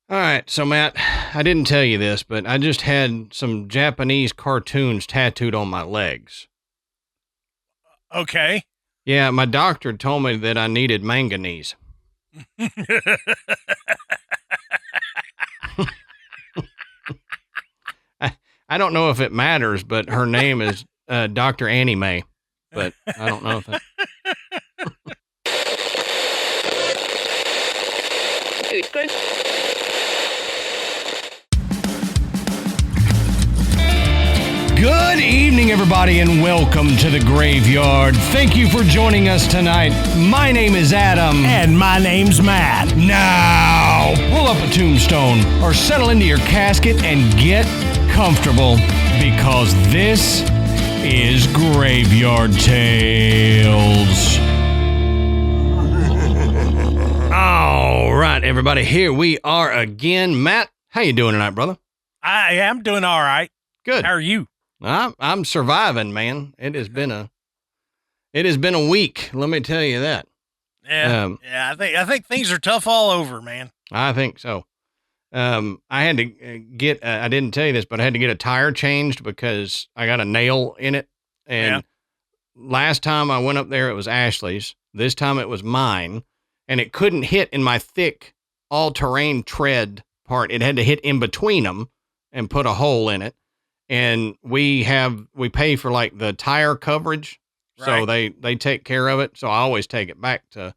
All right, so Matt, I didn't tell you this, but I just had some Japanese cartoons tattooed on my legs. Okay. Yeah, my doctor told me that I needed manganese. I don't know if it matters, but her name is Dr. Annie Mae, but I don't know if that... Good evening, everybody, and welcome to the Graveyard. Thank you for joining us tonight. My name is Adam. And my name's Matt. Now, pull up a tombstone or settle into your casket and get comfortable because this is Graveyard Tales. All right, everybody, here we are again. Matt, how you doing tonight, brother? I am doing all right. Good. How are you? I'm surviving, man. It has been a week. Let me tell you that. Yeah. I think things are tough all over, man. I think so. I had to get, I didn't tell you this, but I had to get a tire changed because I got a nail in it. And last time I went up there, it was Ashley's. This time it was mine. And it couldn't hit in my thick all-terrain tread part. It had to hit in between them and put a hole in it. And we pay for like the tire coverage. So they take care of it. So I always take it back to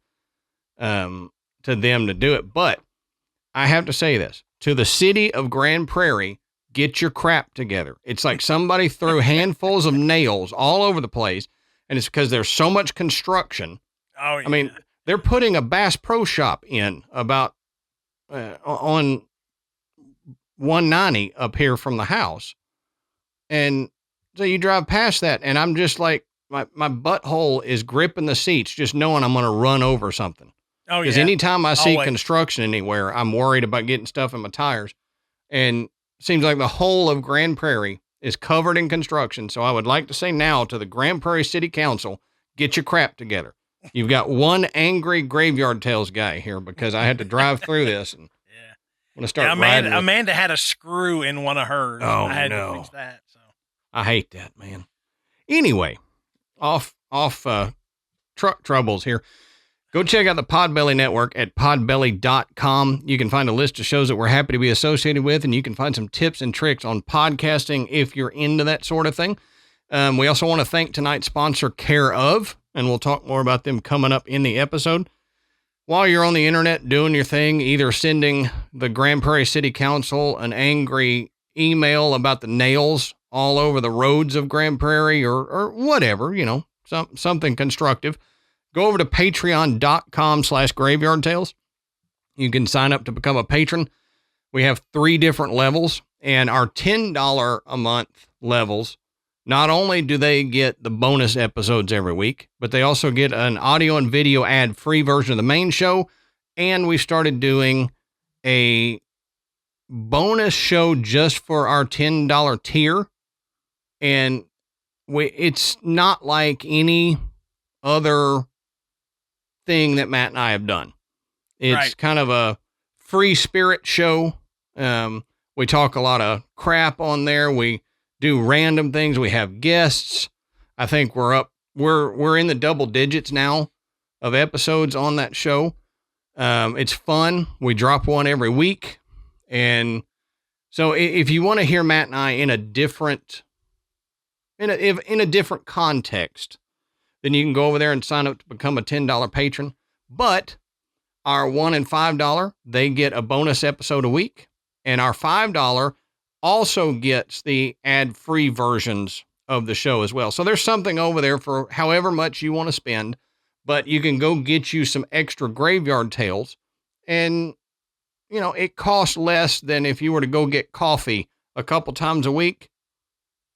them to do it. But I have to say this to the city of Grand Prairie, get your crap together. It's like somebody threw handfuls of nails all over the place. And it's because there's so much construction. Oh, yeah. I mean, they're putting a Bass Pro Shop in about on 190 up here from the house. And so you drive past that and I'm just like, my butthole is gripping the seats, just knowing I'm going to run over something. Oh, yeah. Because anytime I see Always. construction anywhere, I'm worried about getting stuff in my tires. And it seems like the whole of Grand Prairie is covered in construction. So I would like to say now to the Grand Prairie City Council, get your crap together. You've got one angry Graveyard Tales guy here because I had to drive through this. And Yeah. I'm going to start riding. Amanda had a screw in one of hers. Oh, I had no. to fix that. So I hate that, man. Anyway, off truck troubles here. Go check out the Podbelly Network at podbelly.com. You can find a list of shows that we're happy to be associated with, and you can find some tips and tricks on podcasting if you're into that sort of thing. We also want to thank tonight's sponsor, Care Of, and we'll talk more about them coming up in the episode. While you're on the internet doing your thing, either sending the Grand Prairie City Council an angry email about the nails all over the roads of Grand Prairie or whatever, something constructive, go over to patreon.com/Graveyard Tales. You can sign up to become a patron. We have 3 different levels, and our $10 a month levels, not only do they get the bonus episodes every week, but they also get an audio and video ad-free version of the main show, and we started doing a bonus show just for our $10 tier, and it's not like any other thing that Matt and I have done. It's kind of a free spirit show. We talk a lot of crap on there. We do random things. We have guests. I think we're in the double digits now of episodes on that show. It's fun. We drop one every week. And so if you want to hear Matt and I in a different context, then you can go over there and sign up to become a $10 patron. But our $1 and $5, they get a bonus episode a week. And our $5 also gets the ad-free versions of the show as well. So there's something over there for however much you want to spend, but you can go get you some extra Graveyard Tales. And, it costs less than if you were to go get coffee a couple times a week.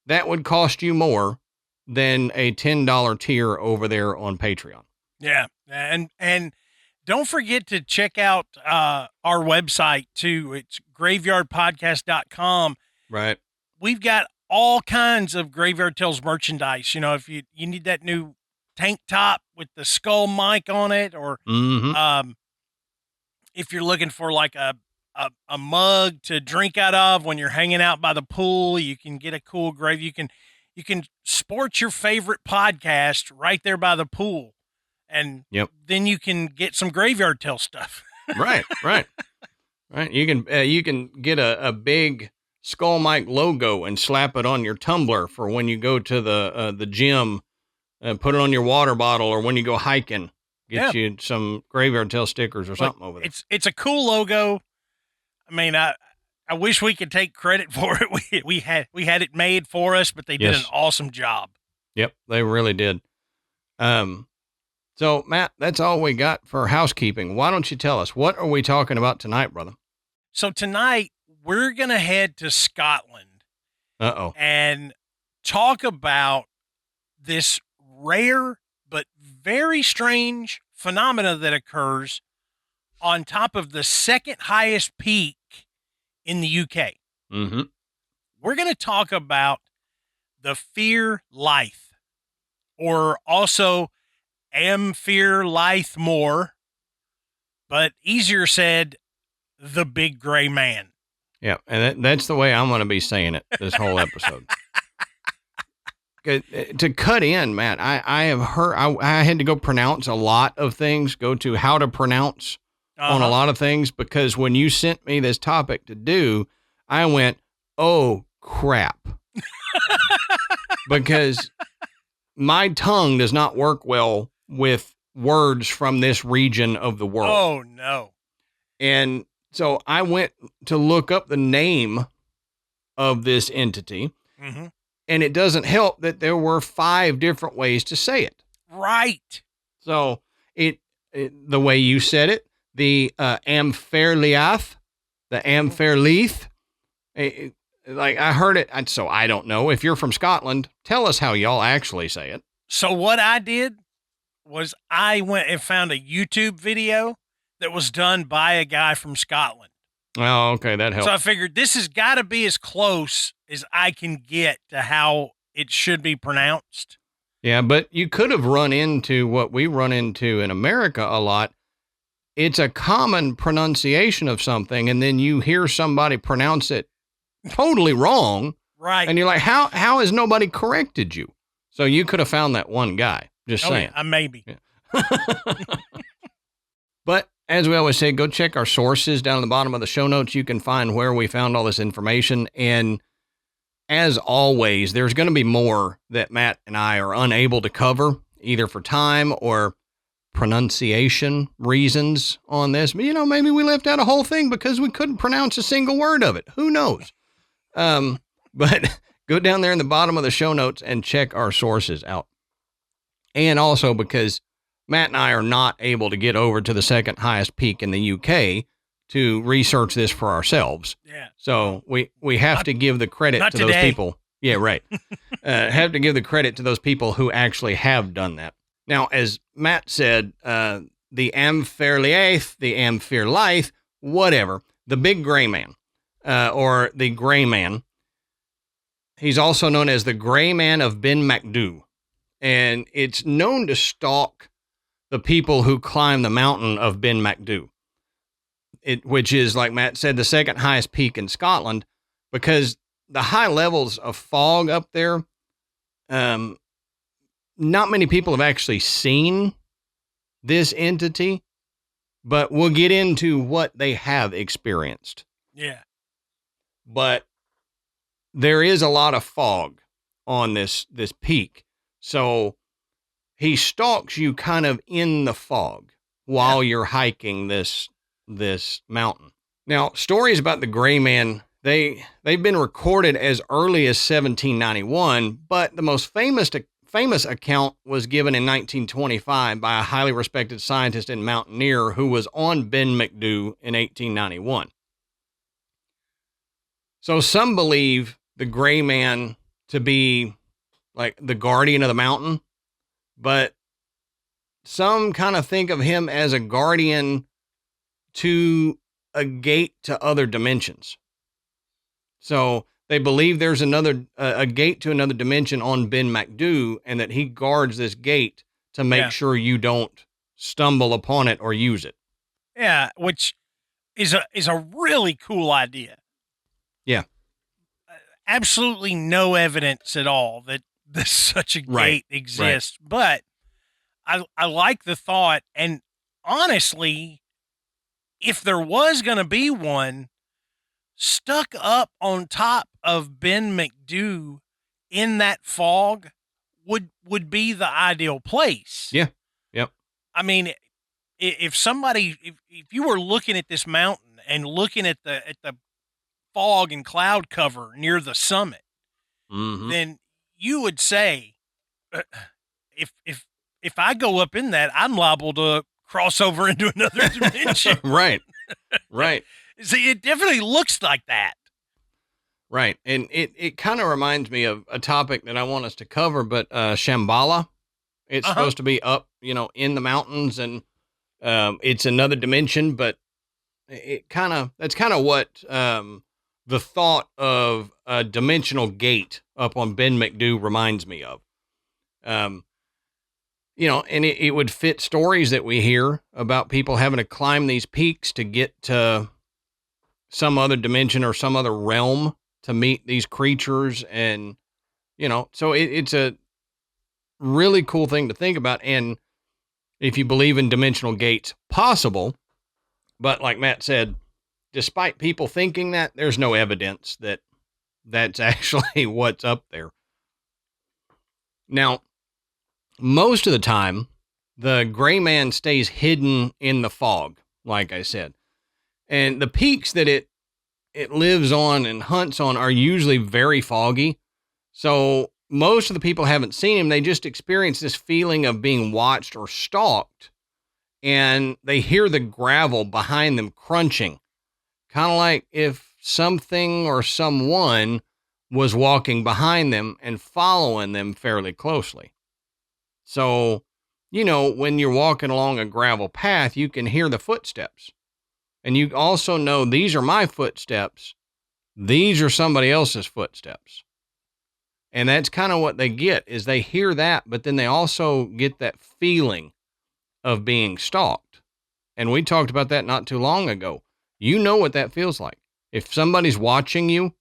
That would cost you more than a $10 tier over there on Patreon. yeah, and don't forget to check out our website too. It's graveyardpodcast.com. Right. We've got all kinds of Graveyard Tales merchandise. If you need that new tank top with the skull mic on it, or if you're looking for like a a mug to drink out of when you're hanging out by the pool. You can get a cool grave. You can sport your favorite podcast right there by the pool, and then you can get some graveyard tale stuff. Right. You can get a big Skull Mike logo and slap it on your tumbler for when you go to the gym, put it on your water bottle, or when you go hiking, get you some graveyard tale stickers or something over there. It's a cool logo. I mean, I wish we could take credit for it. We had it made for us, but they did an awesome job. Yep, they really did. So Matt, that's all we got for housekeeping. Why don't you tell us, what are we talking about tonight, brother? So tonight we're going to head to Scotland. And talk about this rare but very strange phenomena that occurs on top of the second highest peak in the UK. Mm-hmm. We're going to talk about the Fear Liath, or also Am Fear Liath Mor, but easier said, the Big Gray Man. Yeah, and that's the way I'm going to be saying it this whole episode. To cut in, Matt, I have heard, I had to go pronounce a lot of things, go to how to pronounce on a lot of things, because when you sent me this topic to do, I went, oh, crap. Because my tongue does not work well with words from this region of the world. Oh, no. And so I went to look up the name of this entity, and it doesn't help that there were 5 different ways to say it. Right. So the way you said it, the Am Fear Liath, the Am Fear Liath, like I heard it, so I don't know. If you're from Scotland, tell us how y'all actually say it. So what I did was I went and found a YouTube video that was done by a guy from Scotland. Oh, okay, that helps. So I figured this has got to be as close as I can get to how it should be pronounced. Yeah, but you could have run into what we run into in America a lot. It's a common pronunciation of something, and then you hear somebody pronounce it totally wrong. Right. And you're like, how has nobody corrected you? So you could have found that one guy. Just saying. Yeah, maybe. Yeah. But as we always say, go check our sources down at the bottom of the show notes. You can find where we found all this information. And as always, there's going to be more that Matt and I are unable to cover, either for time or pronunciation reasons on this. But, maybe we left out a whole thing because we couldn't pronounce a single word of it. Who knows? But go down there in the bottom of the show notes and check our sources out. And also because Matt and I are not able to get over to the second highest peak in the UK to research this for ourselves. Yeah. So we have to give the credit to those people. Yeah, right. Have to give the credit to those people who actually have done that. Now, as Matt said, the Am Fear Liath, the Am Fear Liath, whatever, the Big Gray Man, or the Gray Man. He's also known as the Gray Man of Ben Macdhu. And it's known to stalk the people who climb the mountain of Ben Macdhu, which is, like Matt said, the second highest peak in Scotland, because the high levels of fog up there, not many people have actually seen this entity, but we'll get into what they have experienced. Yeah. But there is a lot of fog on this peak. So he stalks you kind of in the fog while you're hiking this mountain. Now, stories about the Gray Man, they've been recorded as early as 1791, but the most famous account was given in 1925 by a highly respected scientist and mountaineer who was on Ben Macdhu in 1891. So some believe the Gray Man to be like the guardian of the mountain, but some kind of think of him as a guardian to a gate to other dimensions. So they believe there's a gate to another dimension on Ben Macdhu, and that he guards this gate to make sure you don't stumble upon it or use it. Yeah, which is a really cool idea. Yeah. Absolutely no evidence at all that such a gate exists, but I like the thought. And honestly, if there was going to be one stuck up on top of Ben McDo in that fog would be the ideal place. Yeah. Yep. I mean, if you were looking at this mountain and looking at the fog and cloud cover near the summit, then you would say, if I go up in that, I'm liable to cross over into another dimension. Right. See, it definitely looks like that. Right. And it kind of reminds me of a topic that I want us to cover, but Shambhala, it's supposed to be up, in the mountains, and it's another dimension, but that's kind of what the thought of a dimensional gate up on Ben McDo reminds me of. And it would fit stories that we hear about people having to climb these peaks to get to some other dimension or some other realm to meet these creatures. And, so it's a really cool thing to think about. And if you believe in dimensional gates, possible, but like Matt said, despite people thinking that, there's no evidence that that's actually what's up there. Now, most of the time, the gray man stays hidden in the fog, like I said. And the peaks that it lives on and hunts on are usually very foggy. So most of the people haven't seen him. They just experience this feeling of being watched or stalked. And they hear the gravel behind them crunching. Kind of like if something or someone was walking behind them and following them fairly closely. So, when you're walking along a gravel path, you can hear the footsteps. And you also know these are my footsteps. These are somebody else's footsteps. And that's kind of what they get, is they hear that, but then they also get that feeling of being stalked. And we talked about that not too long ago. You know what that feels like. If somebody's watching you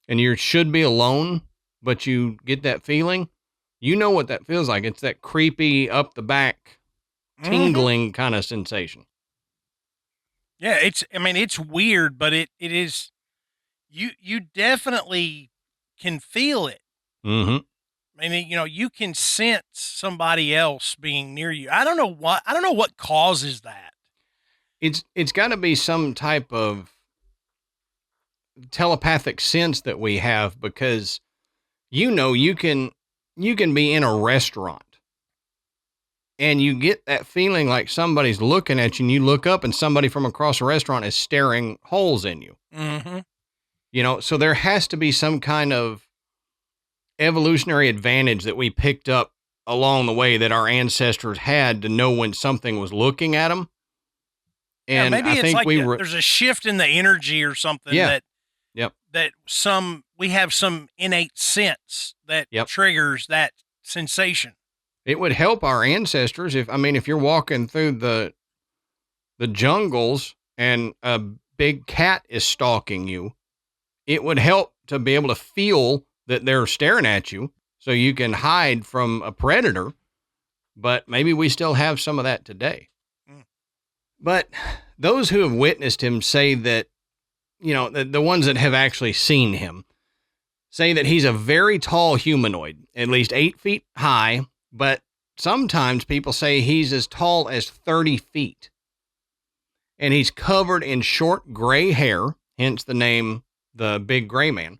and you should be alone, but you get that feeling, you know what that feels like. It's that creepy up the back, tingling kind of sensation. Yeah, it's weird, but it is, you definitely can feel it. Mm-hmm. I mean, you can sense somebody else being near you. I don't know what causes that. It's got to be some type of telepathic sense that we have, because you can be in a restaurant and you get that feeling like somebody's looking at you, and you look up and somebody from across the restaurant is staring holes in you. Mm-hmm. So there has to be some kind of evolutionary advantage that we picked up along the way that our ancestors had to know when something was looking at them. And maybe I it's think like there's a shift in the energy or something that we have some innate sense that triggers that sensation. It would help our ancestors if you're walking through the jungles and a big cat is stalking you, it would help to be able to feel that they're staring at you so you can hide from a predator. But maybe we still have some of that today. But those who have witnessed him say that, the ones that have actually seen him say that he's a very tall humanoid, at least 8 feet high, but sometimes people say he's as tall as 30 feet. And he's covered in short gray hair, hence the name, the Big Gray Man.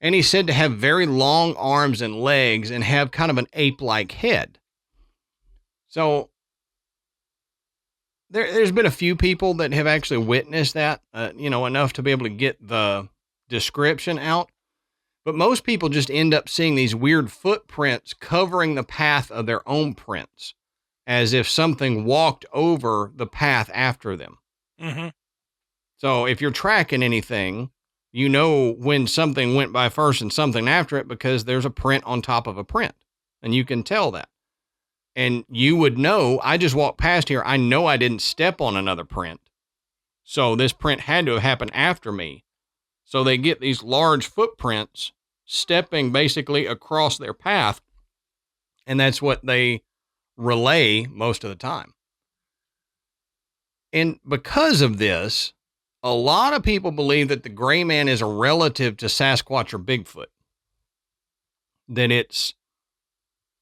And he's said to have very long arms and legs and have kind of an ape-like head. So there's been a few people that have actually witnessed that, enough to be able to get the description out. But most people just end up seeing these weird footprints covering the path of their own prints, as if something walked over the path after them. Mm-hmm. So if you're tracking anything, you know when something went by first and something after it, because there's a print on top of a print, and you can tell that. And you would know, I just walked past here. I know I didn't step on another print. So this print had to have happened after me. So they get these large footprints stepping basically across their path. And that's what they relay most of the time. And because of this, a lot of people believe that the gray man is a relative to Sasquatch or Bigfoot. That it's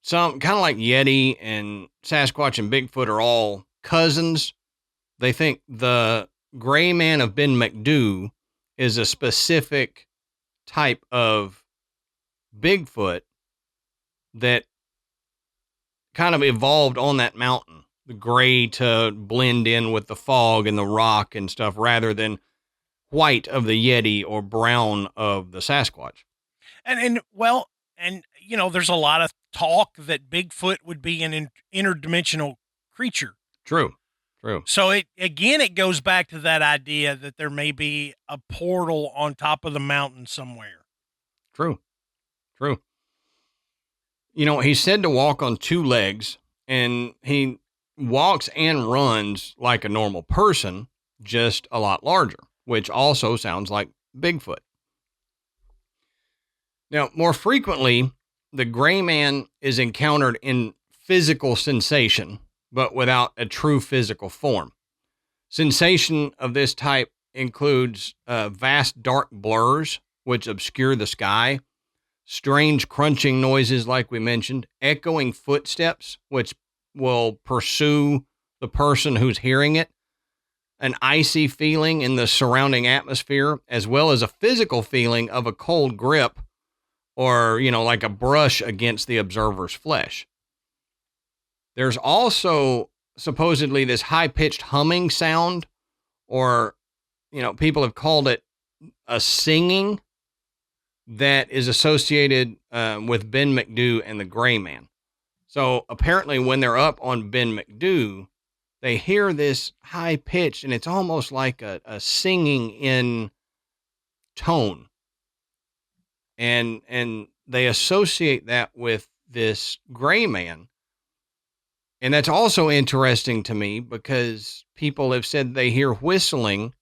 some kind of like Yeti and Sasquatch and Bigfoot are all cousins. They think the gray man of Ben McDoo is a specific type of Bigfoot that kind of evolved on that mountain, the gray to blend in with the fog and the rock and stuff, rather than white of the Yeti or brown of the Sasquatch. And you know, there's a lot of talk that Bigfoot would be an interdimensional creature. True. So it goes back to that idea that there may be a portal on top of the mountain somewhere. True. You know, he's said to walk on two legs, and he walks and runs like a normal person, just a lot larger, which also sounds like Bigfoot. Now, more frequently, the gray man is encountered in physical sensation, but without a true physical form. Sensation of this type includes vast dark blurs, which obscure the sky, strange crunching noises like we mentioned, echoing footsteps, which will pursue the person who's hearing it, an icy feeling in the surrounding atmosphere, as well as a physical feeling of a cold grip or, you know, like a brush against the observer's flesh. There's also supposedly this high-pitched humming sound, or, you know, people have called it a singing, that is associated with Ben McDoo and the gray man. So apparently when they're up on Ben McDoo, they hear this high pitch, and it's almost like a singing in tone. And they associate that with this gray man. And that's also interesting to me because people have said they hear whistling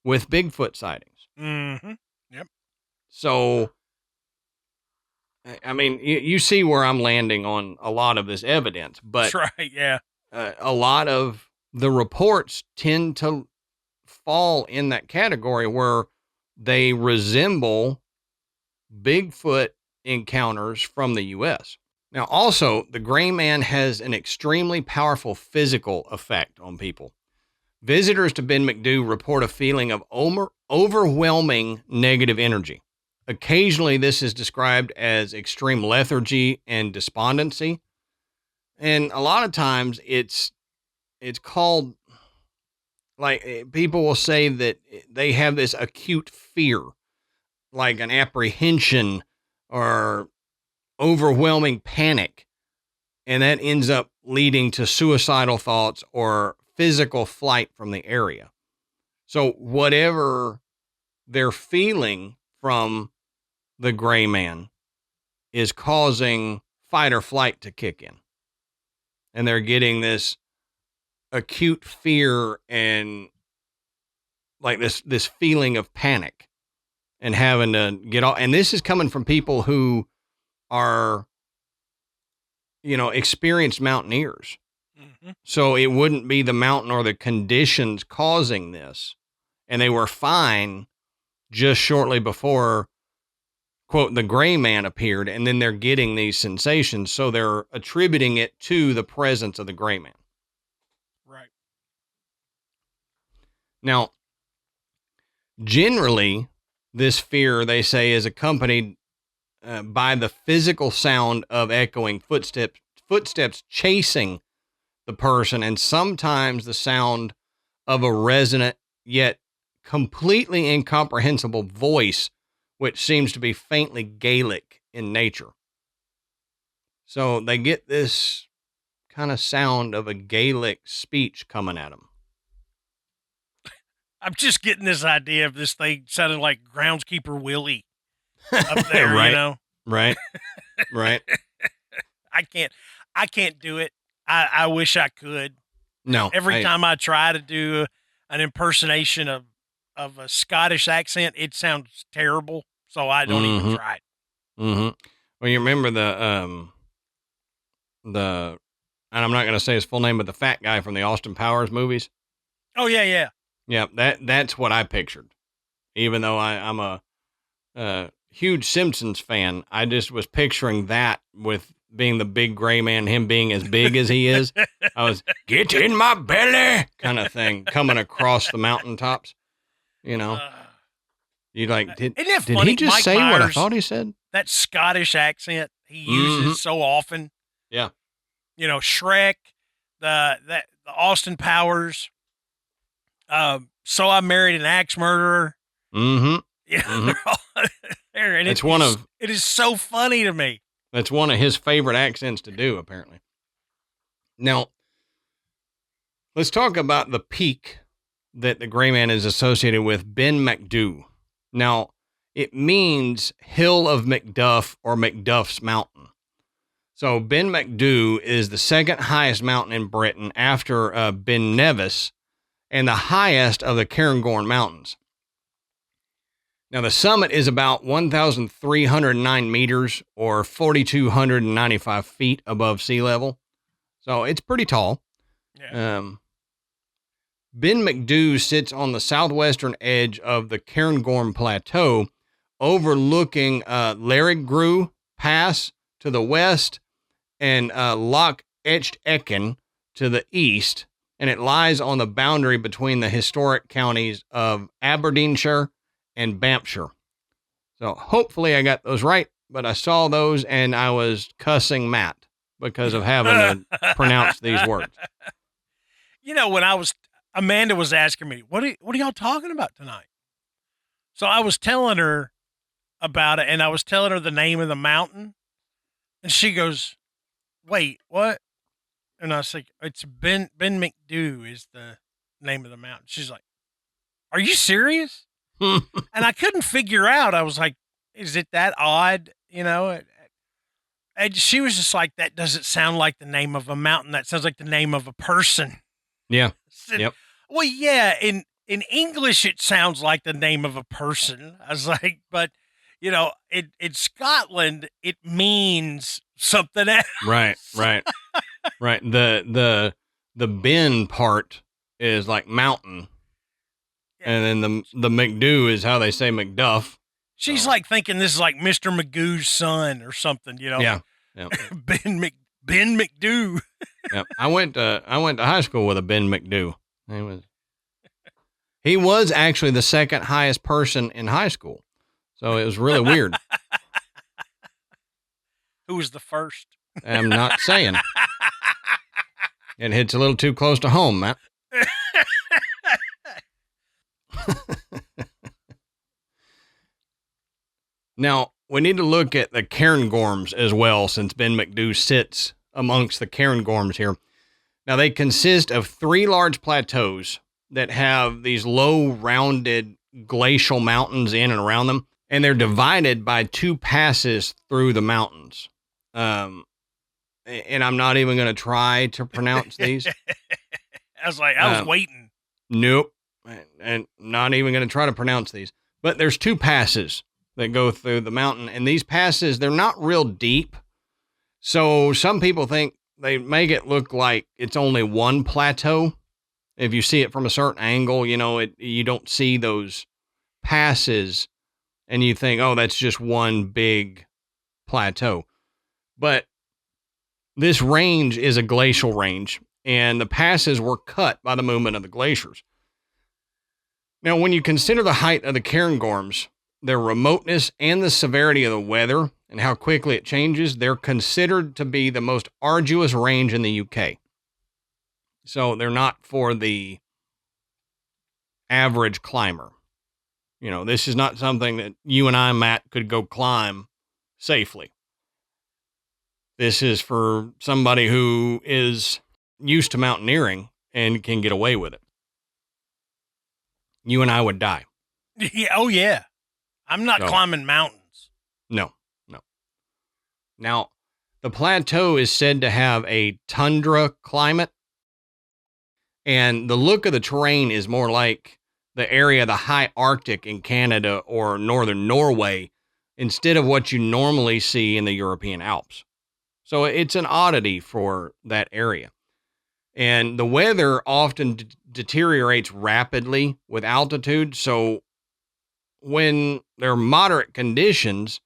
with Bigfoot sightings. Mm-hmm. Yep. So, I mean, you see where I'm landing on a lot of this evidence, but that's right, yeah. A lot of the reports tend to fall in that category where they resemble Bigfoot encounters from the U.S. Now, also, the gray man has an extremely powerful physical effect on people. Visitors to Ben McDoo report a feeling of overwhelming negative energy. Occasionally, this is described as extreme lethargy and despondency. And a lot of times it's called, like, people will say that they have this acute fear, like an apprehension or overwhelming panic. And that ends up leading to suicidal thoughts or physical flight from the area. So whatever they're feeling from the gray man is causing fight or flight to kick in. And they're getting this acute fear and like this feeling of panic and having to get off. And this is coming from people who are, you know, experienced mountaineers. Mm-hmm. So it wouldn't be the mountain or the conditions causing this. And they were fine just shortly before, quote, the gray man appeared. And then they're getting these sensations. So they're attributing it to the presence of the gray man. Right. Now, generally, this fear, they say, is accompanied by the physical sound of echoing footsteps chasing the person, and sometimes the sound of a resonant yet completely incomprehensible voice, which seems to be faintly Gaelic in nature. So they get this kind of sound of a Gaelic speech coming at them. I'm just getting this idea of this thing sounding like Groundskeeper Willie up there, right, you know? Right. I can't do it. I wish I could. No. Every time I try to do an impersonation of a Scottish accent, it sounds terrible. So I don't even try it. Mm-hmm. Well, you remember and I'm not going to say his full name, but the fat guy from the Austin Powers movies. Oh yeah. Yeah. That's what I pictured. Even though I'm a huge Simpsons fan, I just was picturing that with being the big gray man, him being as big as he is. I was, get in my belly kind of thing coming across the mountaintops, you know. You like, did he just Mike say Myers, what I thought he said? That Scottish accent he uses so often. Yeah. You know, Shrek, the Austin Powers. So I Married an Axe Murderer. Mm-hmm. Yeah, they're all there, and it is so funny to me. That's one of his favorite accents to do, apparently. Now, let's talk about the peak that the gray man is associated with, Ben McDo. Now, it means Hill of Macduff or Macduff's Mountain. So Ben McDo is the second highest mountain in Britain after Ben Nevis and the highest of the Cairngorm Mountains. Now, the summit is about 1,309 meters or 4,295 feet above sea level. So it's pretty tall. Yeah. Ben McDo sits on the southwestern edge of the Cairngorm Plateau, overlooking Larrigrew Pass to the west and Loch Echteken to the east, and it lies on the boundary between the historic counties of Aberdeenshire and Banffshire. So hopefully I got those right, but I saw those and I was cussing Matt because of having to pronounce these words. You know, when Amanda was asking me, what are y'all talking about tonight? So I was telling her about it, and I was telling her the name of the mountain, and she goes, wait, what? And I was like, it's Ben McDo is the name of the mountain. She's like, are you serious? And I couldn't figure out. I was like, is it that odd? You know? And she was just like, that doesn't sound like the name of a mountain. That sounds like the name of a person. Yeah. Said, yep. Well, yeah, in English, it sounds like the name of a person. I was like, but, you know, in Scotland, it means something else. Right. Right. The Ben part is like mountain. And then the McDo is how they say Macduff. She's like thinking this is like Mr. Magoo's son or something, you know? Yeah. Ben McDo. Yeah. I went to high school with a Ben McDo. He was actually the second highest person in high school. So it was really weird. Who was the first? I'm not saying. It hits a little too close to home, Matt. Now, we need to look at the Cairngorms as well, since Ben McDo sits amongst the Cairngorms here. Now, they consist of 3 large plateaus that have these low, rounded glacial mountains in and around them, and they're divided by 2 passes through the mountains. And I'm not even going to try to pronounce these. I was waiting. Nope. And not even going to try to pronounce these. But there's 2 passes that go through the mountain. And these passes, they're not real deep. So some people think they make it look like it's only one plateau. If you see it from a certain angle, you know, you don't see those passes and you think, oh, that's just one big plateau. But this range is a glacial range, and the passes were cut by the movement of the glaciers. Now, when you consider the height of the Cairngorms, their remoteness, and the severity of the weather and how quickly it changes, they're considered to be the most arduous range in the UK. So they're not for the average climber. You know, this is not something that you and I, Matt, could go climb safely. This is for somebody who is used to mountaineering and can get away with it. You and I would die. Yeah, oh, yeah. I'm not climbing mountains. No. Now, the plateau is said to have a tundra climate, And the look of the terrain is more like the area of the high Arctic in Canada or northern Norway instead of what you normally see in the European Alps. So it's an oddity for that area. And the weather often deteriorates rapidly with altitude. So when there are moderate conditions,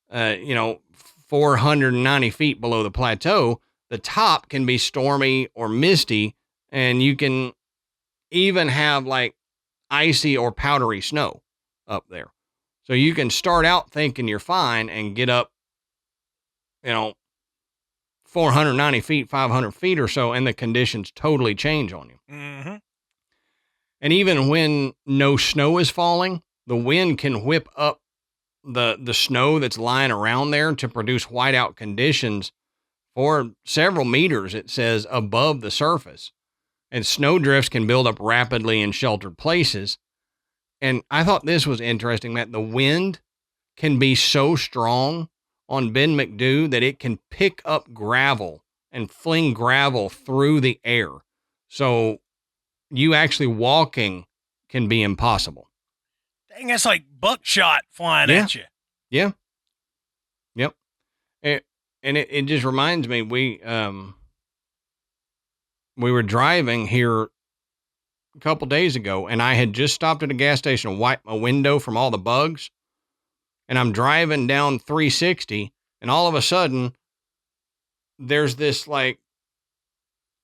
490 feet below the plateau, the top can be stormy or misty, and you can even have like icy or powdery snow up there. So you can start out thinking you're fine and get up, 490 feet, 500 feet or so, and the conditions totally change on you. Mm-hmm. And even when no snow is falling, the wind can whip up the snow that's lying around there to produce whiteout conditions for several meters, it says, above the surface. And snow drifts can build up rapidly in sheltered places. And I thought this was interesting, that the wind can be so strong on Ben McDo that it can pick up gravel and fling gravel through the air. So you actually walking can be impossible. Dang, that's like buckshot flying at you. Yeah. Yep. And it just reminds me, we were driving here a couple days ago, and I had just stopped at a gas station and wiped my window from all the bugs. And I'm driving down 360, and all of a sudden, there's this like,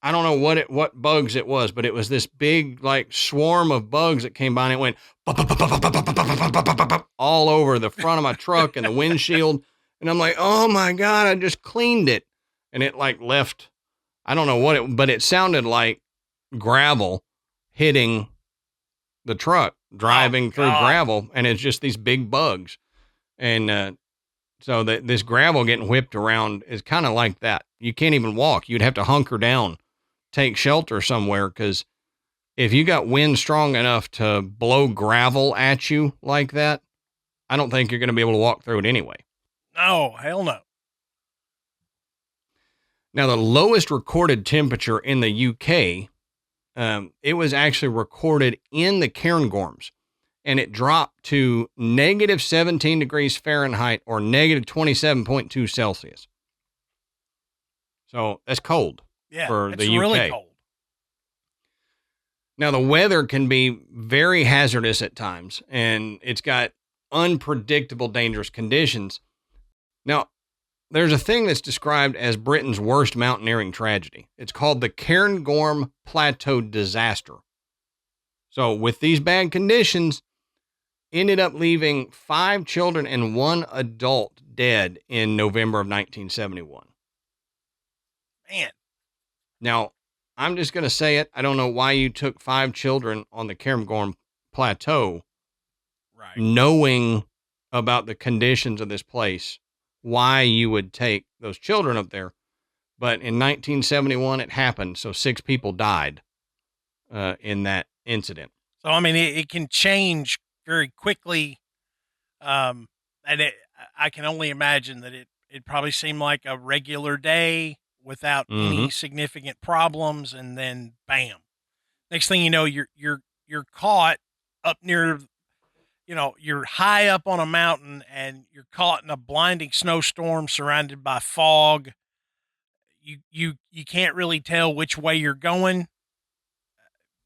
I don't know what bugs it was, but it was this big like swarm of bugs that came by, and it went all over the front of my truck and the windshield. And I'm like, oh my God, I just cleaned it. And it like left, I don't know but it sounded like gravel hitting the truck, driving through gravel. And it's just these big bugs. And so this gravel getting whipped around is kind of like that. You can't even walk. You'd have to hunker down, take shelter somewhere, because if you got wind strong enough to blow gravel at you like that, I don't think you're going to be able to walk through it anyway. No, hell no. Now, the lowest recorded temperature in the UK, it was actually recorded in the Cairngorms, and it dropped to negative 17 degrees Fahrenheit or negative 27.2 Celsius. So that's cold for the UK. Really cold. Now, the weather can be very hazardous at times, and it's got unpredictable, dangerous conditions. Now, there's a thing that's described as Britain's worst mountaineering tragedy. It's called the Cairngorm Plateau Disaster. So with these bad conditions, ended up leaving 5 children and 1 adult dead in November of 1971. Man. Now, I'm just going to say it. I don't know why you took 5 children on the Cairngorm Plateau, right, knowing about the conditions of this place, why you would take those children up there. But in 1971, it happened. So 6 people died in that incident. So, I mean, it can change very quickly. And I can only imagine that it probably seemed like a regular day without any significant problems. And then bam, next thing you know, you're caught up near, you're high up on a mountain and you're caught in a blinding snowstorm surrounded by fog. You can't really tell which way you're going.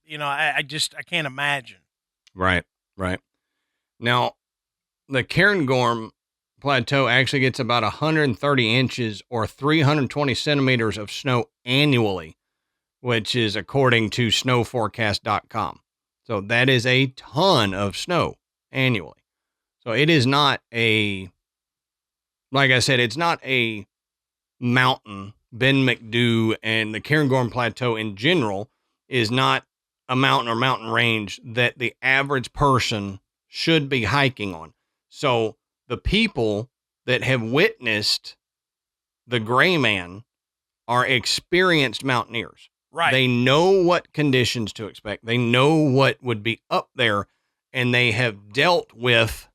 I can't imagine. Right. Now, the Cairngorm Plateau actually gets about 130 inches or 320 centimeters of snow annually, which is according to snowforecast.com. So that is a ton of snow annually. So it is not like I said, it's not a mountain. Ben McDo and the Cairngorm Plateau in general is not a mountain or mountain range that the average person should be hiking on. So the people that have witnessed the Gray Man are experienced mountaineers. Right. They know what conditions to expect. They know what would be up there, and they have dealt with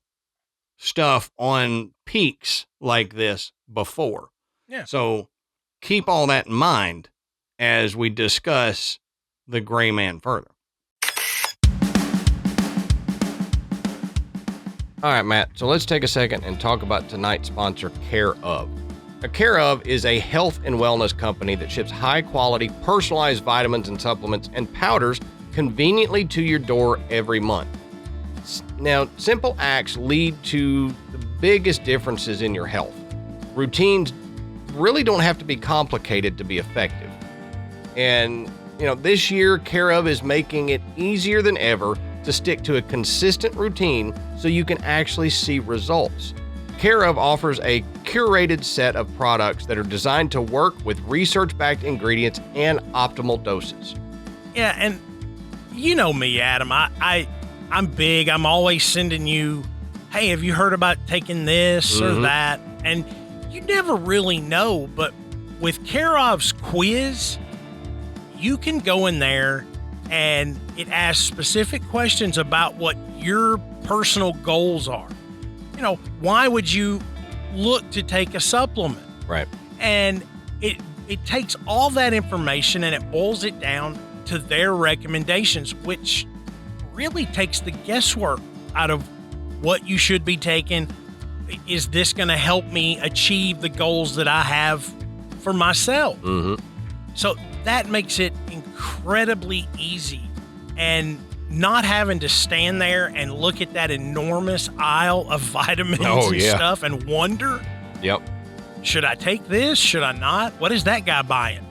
stuff on peaks like this before. Yeah. So keep all that in mind as we discuss the gray man further. All right, Matt, so let's take a second and talk about tonight's sponsor, Care Of. Now, Care Of is a health and wellness company that ships high-quality, personalized vitamins and supplements and powders conveniently to your door every month. Now, simple acts lead to the biggest differences in your health. Routines really don't have to be complicated to be effective. And, this year, Care Of is making it easier than ever to stick to a consistent routine so you can actually see results. Care Of offers a curated set of products that are designed to work with research-backed ingredients and optimal doses. Yeah, and you know me, Adam. I'm big. I'm always sending you, hey, have you heard about taking this or that? And you never really know, but with Care Of's quiz, you can go in there and it asks specific questions about what your personal goals are. Why would you look to take a supplement? Right. And it takes all that information and it boils it down to their recommendations, which really takes the guesswork out of what you should be taking. Is this going to help me achieve the goals that I have for myself? So that makes it incredibly easy, and not having to stand there and look at that enormous aisle of vitamins and stuff and wonder, should I take this? Should I not? What is that guy buying?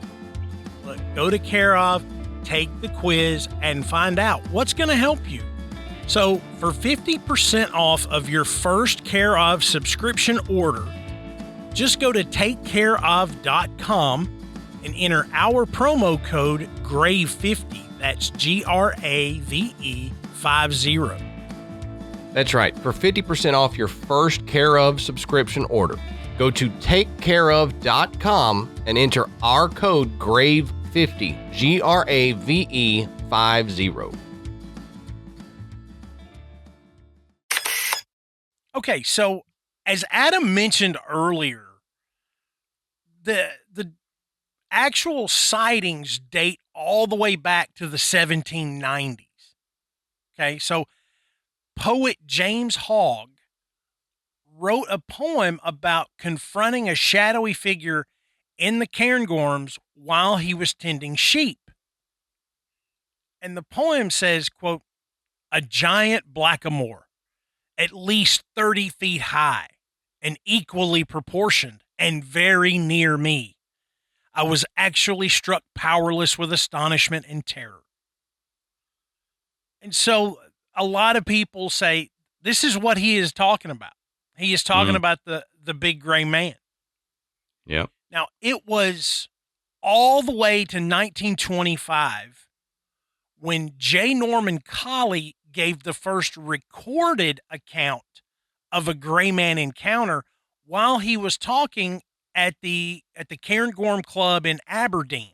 Look, go to Care Of, take the quiz, and find out what's going to help you. So for 50% off of your first Care Of subscription order, just go to takecareof.com and enter our promo code GRAVE50. That's GRAVE 50. That's right. For 50% off your first Care Of subscription order, go to takecareof.com and enter our code GRAVE50, GRAVE 50. Okay, so as Adam mentioned earlier, the actual sightings date all the way back to the 1790s. Okay, so poet James Hogg wrote a poem about confronting a shadowy figure in the cairngorms while he was tending sheep. And the poem says, quote, "A giant blackamoor, at least 30 feet high and equally proportioned and very near me. I was actually struck powerless with astonishment and terror." And so a lot of people say this is what he is talking about. He is talking about the big gray man. Yeah. Now, it was all the way to 1925 when J. Norman Collie gave the first recorded account of a gray man encounter while he was talking at the Cairngorm Club in Aberdeen.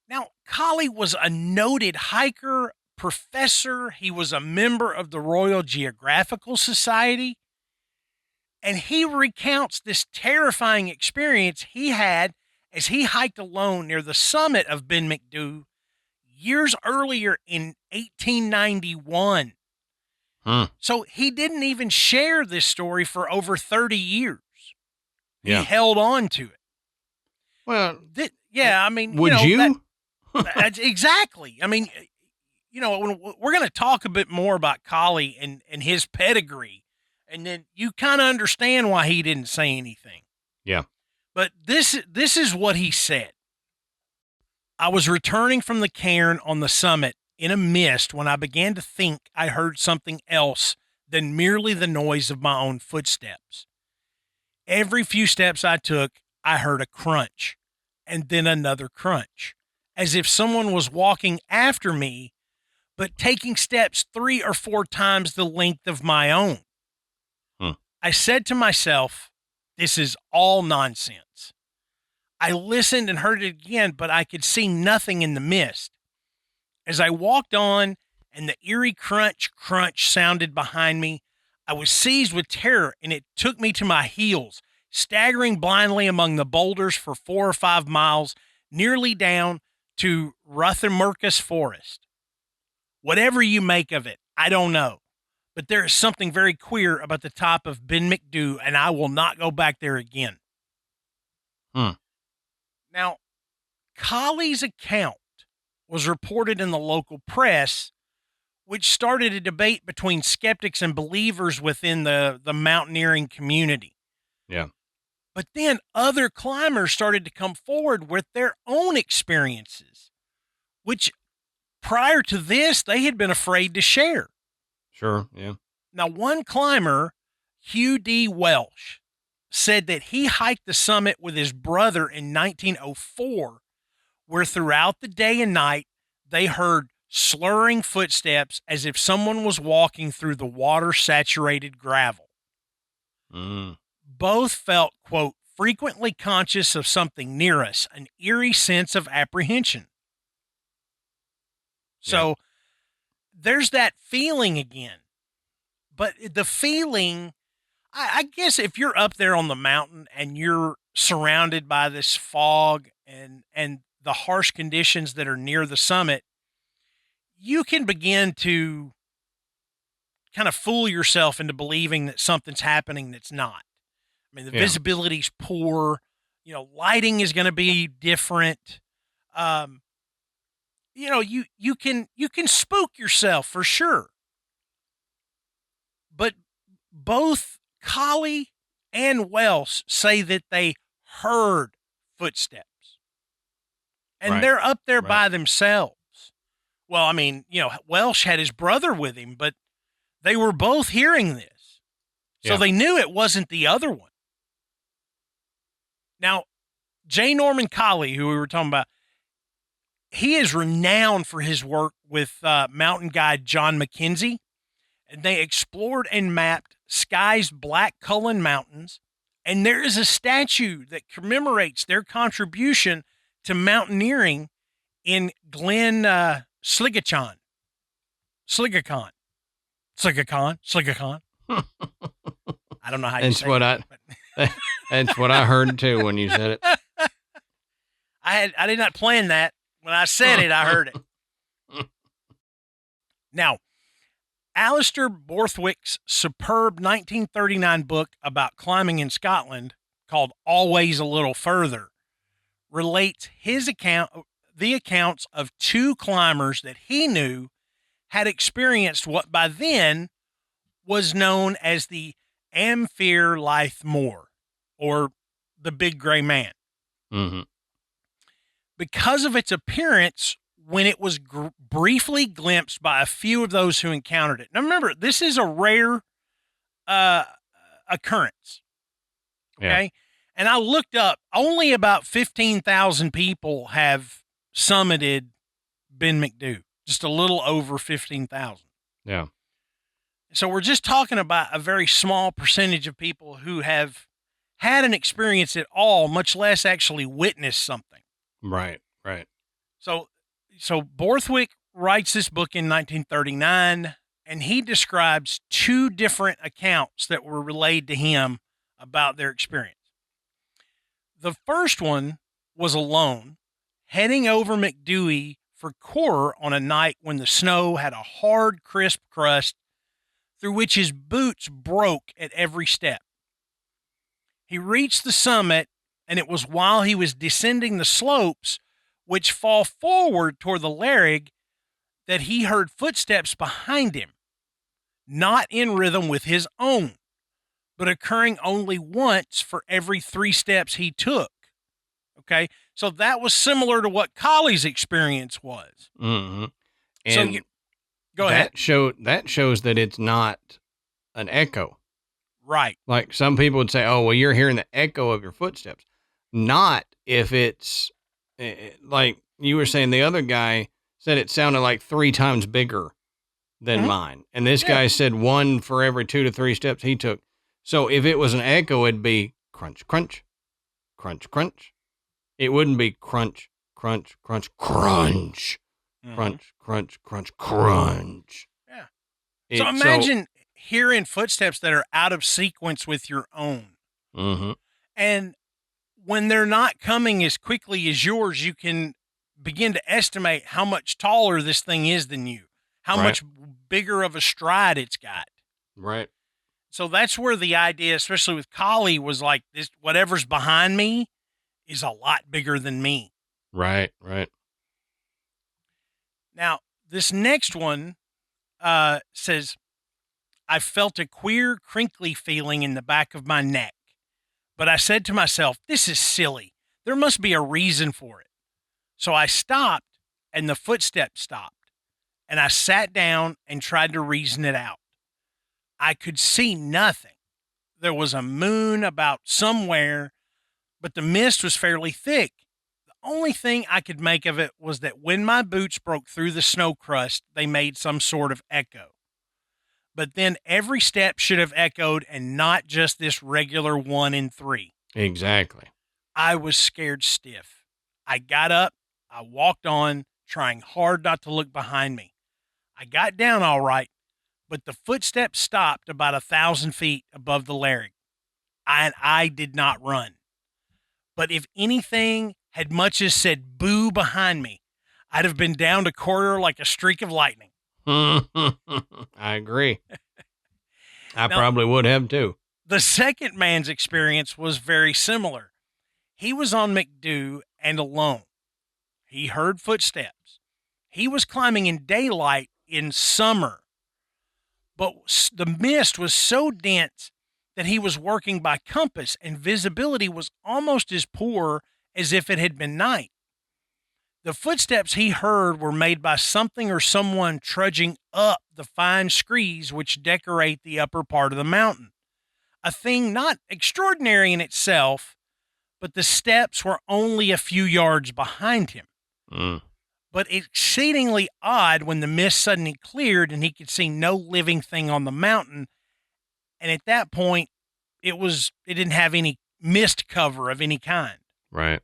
Now, Collie was a noted hiker, professor. He was a member of the Royal Geographical Society. And he recounts this terrifying experience he had as he hiked alone near the summit of Ben Macdhu years earlier in 1891. So he didn't even share this story for over 30 years. He held on to it. Well, I mean, would you? That's exactly. I mean, we're going to talk a bit more about Collie and his pedigree, and then you kind of understand why he didn't say anything. Yeah. But this is what he said. "I was returning from the cairn on the summit in a mist when I began to think I heard something else than merely the noise of my own footsteps. Every few steps I took, I heard a crunch, and then another crunch, as if someone was walking after me, but taking steps 3 or 4 times the length of my own. I said to myself, this is all nonsense. I listened and heard it again, but I could see nothing in the mist. As I walked on and the eerie crunch sounded behind me, I was seized with terror, and it took me to my heels, staggering blindly among the boulders for 4 or 5 miles, nearly down to Rothamurcus Forest. Whatever you make of it, I don't know. But there is something very queer about the top of Ben McDoo, and I will not go back there again. Now, Colley's account was reported in the local press, which started a debate between skeptics and believers within the mountaineering community. Yeah. But then other climbers started to come forward with their own experiences, which prior to this, they had been afraid to share. Sure, yeah. Now, one climber, Hugh D. Welsh, said that he hiked the summit with his brother in 1904, where throughout the day and night, they heard slurring footsteps as if someone was walking through the water-saturated gravel. Both felt, quote, frequently conscious of something near us, an eerie sense of apprehension. So there's that feeling again. But the feeling, I guess if you're up there on the mountain and you're surrounded by this fog and the harsh conditions that are near the summit, you can begin to kind of fool yourself into believing that something's happening that's not. I mean, the visibility's poor, lighting is going to be different. You can spook yourself for sure. But both Colley and Welsh say that they heard footsteps. And they're up there by themselves. Well, I mean, Welsh had his brother with him, but they were both hearing this. So they knew it wasn't the other one. Now, J. Norman Colley, who we were talking about, he is renowned for his work with mountain guide John Mackenzie. And they explored and mapped Skye's Black Cullen Mountains. And there is a statue that commemorates their contribution to mountaineering in Glen Sligacon. Sligacon. I don't know how you say it. That's what I heard too when you said it. I did not plan that. When I said it, I heard it. Now, Alistair Borthwick's superb 1939 book about climbing in Scotland, called Always a Little Further, relates the accounts of two climbers that he knew had experienced what by then was known as the Am Fear Liath Mor, or the Big Gray Man. Mm-hmm. Because of its appearance when it was briefly glimpsed by a few of those who encountered it. Now remember, this is a rare occurrence. Okay. Yeah. And I looked up, only about 15,000 people have summited Ben McDoo, just a little over 15,000. Yeah. So we're just talking about a very small percentage of people who have had an experience at all, much less actually witnessed something. Right. So Borthwick writes this book in 1939, and he describes two different accounts that were relayed to him about their experience. The first one was alone, heading over McDooey for Core on a night when the snow had a hard, crisp crust through which his boots broke at every step. He reached the summit, and it was while he was descending the slopes, which fall forward toward the Larrig, that he heard footsteps behind him, not in rhythm with his own, but occurring only once for every 3 steps he took. Okay, so that was similar to what Colley's experience was. Mm-hmm. And so go ahead. That shows that it's not an echo. Right. Like some people would say, oh, well, you're hearing the echo of your footsteps. Not if it's like you were saying, the other guy said it sounded like 3 times bigger than mine. And this guy said 1 for every 2 to 3 steps he took. So if it was an echo, it'd be crunch, crunch, crunch, crunch. It wouldn't be crunch, crunch, crunch, crunch, crunch, crunch, crunch, crunch. Yeah. So imagine hearing footsteps that are out of sequence with your own. Mm-hmm. And when they're not coming as quickly as yours, you can begin to estimate how much taller this thing is than you, how much bigger of a stride it's got. Right. So that's where the idea, especially with Collie, was like, this, whatever's behind me is a lot bigger than me. Right. Now, this next one says, I felt a queer, crinkly feeling in the back of my neck, but I said to myself, this is silly. There must be a reason for it. So I stopped, and the footsteps stopped, and I sat down and tried to reason it out. I could see nothing. There was a moon about somewhere, but the mist was fairly thick. The only thing I could make of it was that when my boots broke through the snow crust, they made some sort of echo. But then every step should have echoed and not just this regular 1 in 3. Exactly. I was scared stiff. I got up. I walked on, trying hard not to look behind me. I got down all right, but the footsteps stopped about 1,000 feet above the Larry. I did not run. But if anything had much as said boo behind me, I'd have been down to quarter like a streak of lightning. I agree. I probably would have too. The second man's experience was very similar. He was on McDo and alone. He heard footsteps. He was climbing in daylight in summer, but the mist was so dense that he was working by compass, and visibility was almost as poor as if it had been night. The footsteps he heard were made by something or someone trudging up the fine screes which decorate the upper part of the mountain. A thing not extraordinary in itself, but the steps were only a few yards behind him. But exceedingly odd when the mist suddenly cleared and he could see no living thing on the mountain. And at that point, it didn't have any mist cover of any kind. Right.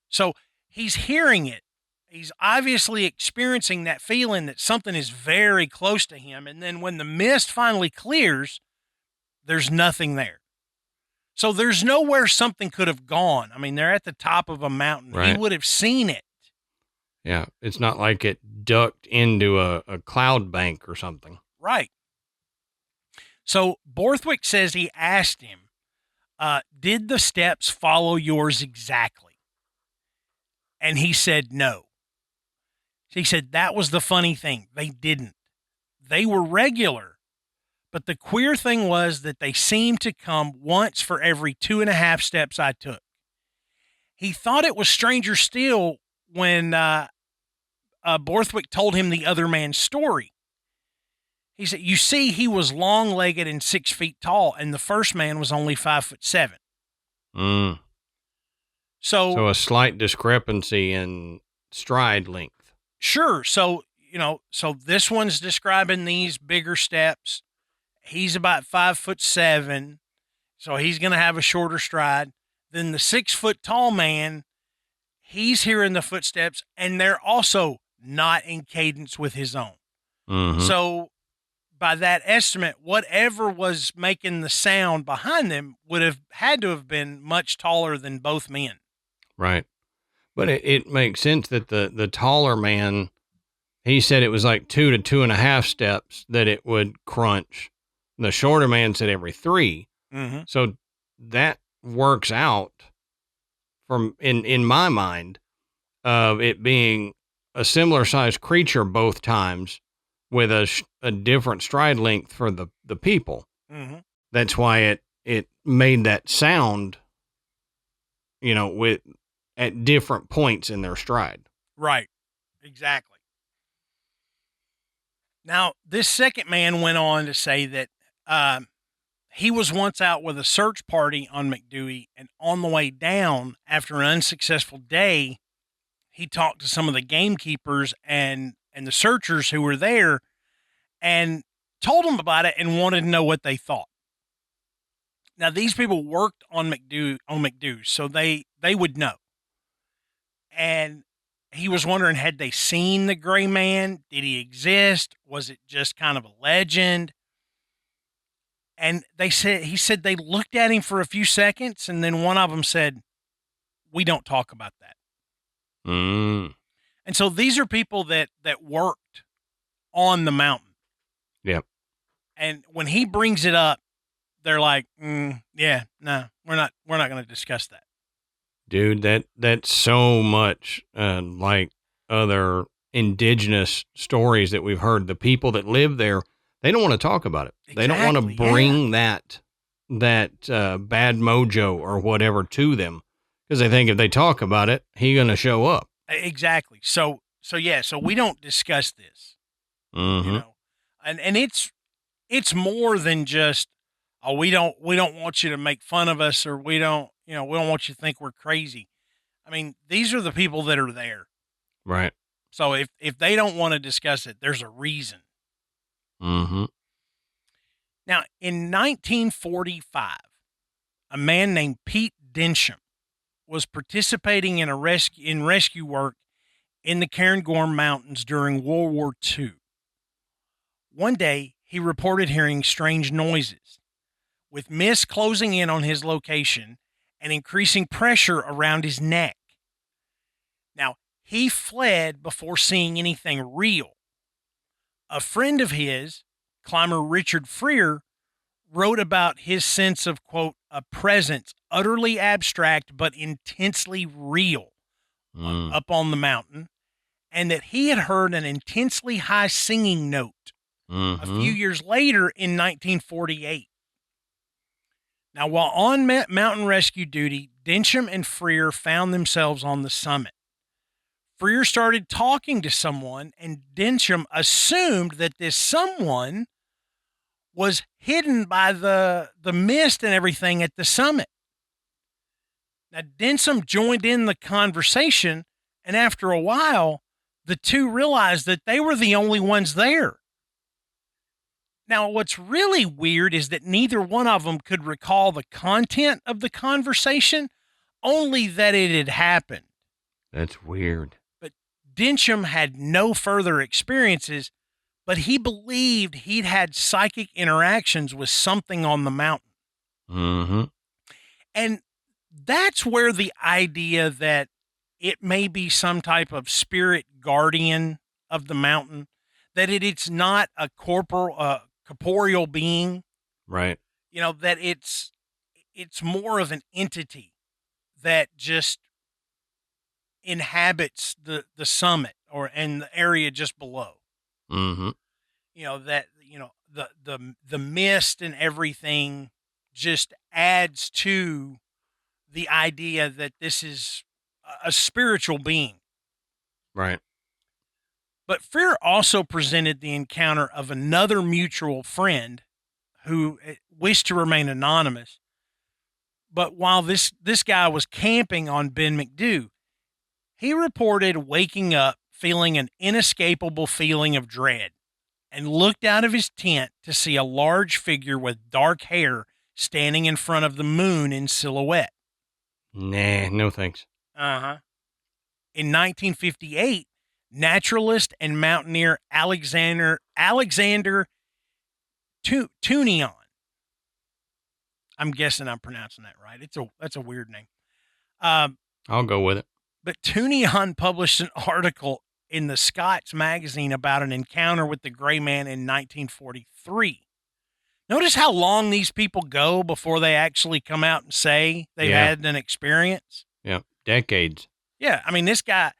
So he's hearing it. He's obviously experiencing that feeling that something is very close to him. And then when the mist finally clears, there's nothing there. So there's nowhere something could have gone. I mean, they're at the top of a mountain. Right. He would have seen it. Yeah. It's not like it ducked into a cloud bank or something. Right. So Borthwick says he asked him, did the steps follow yours exactly? And he said no. He said that was the funny thing. They didn't. They were regular. But the queer thing was that they seemed to come once for every 2.5 steps I took. He thought it was stranger still when Borthwick told him the other man's story. He said, you see, he was long-legged and 6 feet tall, and the first man was only 5'7". So a slight discrepancy in stride length. Sure. So this one's describing these bigger steps. He's about 5'7", so he's going to have a shorter stride. Then the 6 foot tall man, he's hearing the footsteps, and they're also not in cadence with his own. Mm-hmm. So by that estimate, whatever was making the sound behind them would have had to have been much taller than both men. Right. But it makes sense that the taller man, he said it was like 2 to 2.5 steps that it would crunch. The shorter man said every 3. Mm-hmm. So that works out from in my mind of it being a similar sized creature both times with a different stride length for the people. Mm-hmm. That's why it made that sound, at different points in their stride. Right. Exactly. Now, this second man went on to say that he was once out with a search party on McDewey, and on the way down, after an unsuccessful day, he talked to some of the gamekeepers and the searchers who were there and told them about it and wanted to know what they thought. Now, these people worked on McDewey, so they would know. And he was wondering, had they seen the gray man? Did he exist? Was it just kind of a legend? And he said they looked at him for a few seconds, and then one of them said, "We don't talk about that." And so these are people that worked on the mountain. Yep. And when he brings it up, they're like, yeah, no, we're not going to discuss that. Dude, that's so much like other indigenous stories that we've heard. The people that live there, they don't want to talk about it. Exactly, they don't want to bring that bad mojo or whatever to them, because they think if they talk about it, he's going to show up. Exactly. So we don't discuss this. Mm-hmm. You know, and it's more than just, oh, we don't want you to make fun of us, or we don't want you to think we're crazy. I mean, these are the people that are there. Right. So if they don't want to discuss it, there's a reason. Mm-hmm. Now, in 1945, a man named Pete Densham was participating in rescue work in the Cairngorm Mountains during World War II. One day, he reported hearing strange noises, with mist closing in on his location and increasing pressure around his neck. Now, he fled before seeing anything real. A friend of his, climber Richard Freer, wrote about his sense of, quote, a presence utterly abstract but intensely real up on the mountain, and that he had heard an intensely high singing note a few years later in 1948. Now, while on mountain rescue duty, Densham and Freer found themselves on the summit. Freer started talking to someone, and Densham assumed that this someone was hidden by the mist and everything at the summit. Now, Densham joined in the conversation, and after a while, the two realized that they were the only ones there. Now, what's really weird is that neither one of them could recall the content of the conversation, only that it had happened. That's weird. But Densham had no further experiences, but he believed he'd had psychic interactions with something on the mountain. Mm-hmm. And that's where the idea that it may be some type of spirit guardian of the mountain, that it's not a corporeal being, right? That it's more of an entity that just inhabits the summit and the area just below. Mm-hmm. The mist and everything just adds to the idea that this is a spiritual being. Right. But Freer also presented the encounter of another mutual friend who wished to remain anonymous. But while this guy was camping on Ben McDoo, he reported waking up feeling an inescapable feeling of dread and looked out of his tent to see a large figure with dark hair standing in front of the moon in silhouette. Nah, no thanks. Uh-huh. In 1958, naturalist and mountaineer Alexander Tunion. I'm guessing I'm pronouncing that right. That's a weird name. I'll go with it. But Tunion published an article in the Scots magazine about an encounter with the gray man in 1943. Notice how long these people go before they actually come out and say they've had an experience. Yeah, decades. Yeah, I mean this guy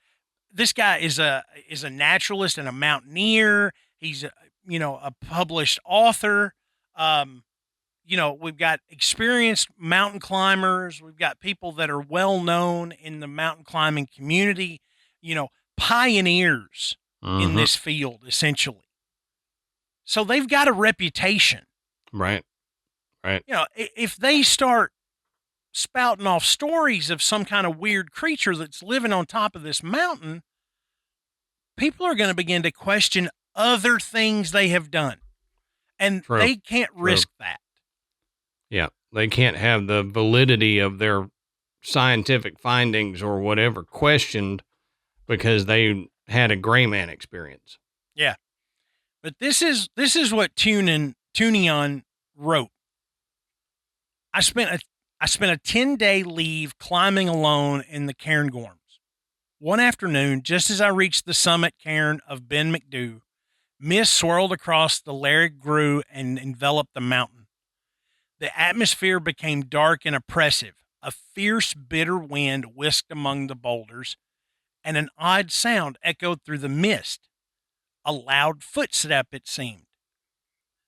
is a naturalist and a mountaineer. He's a published author. We've got experienced mountain climbers. We've got people that are well known in the mountain climbing community. Pioneers in this field, essentially. So they've got a reputation. Right. If they start spouting off stories of some kind of weird creature that's living on top of this mountain, people are going to begin to question other things they have done. And they can't risk that. Yeah. They can't have the validity of their scientific findings or whatever questioned because they had a gray man experience. Yeah. But this is what Tunion wrote. I spent a 10-day leave climbing alone in the Cairngorms. One afternoon, just as I reached the summit cairn of Ben McDoo, mist swirled across the Lairg Grew and enveloped the mountain. The atmosphere became dark and oppressive. A fierce, bitter wind whisked among the boulders, and an odd sound echoed through the mist. A loud footstep, it seemed.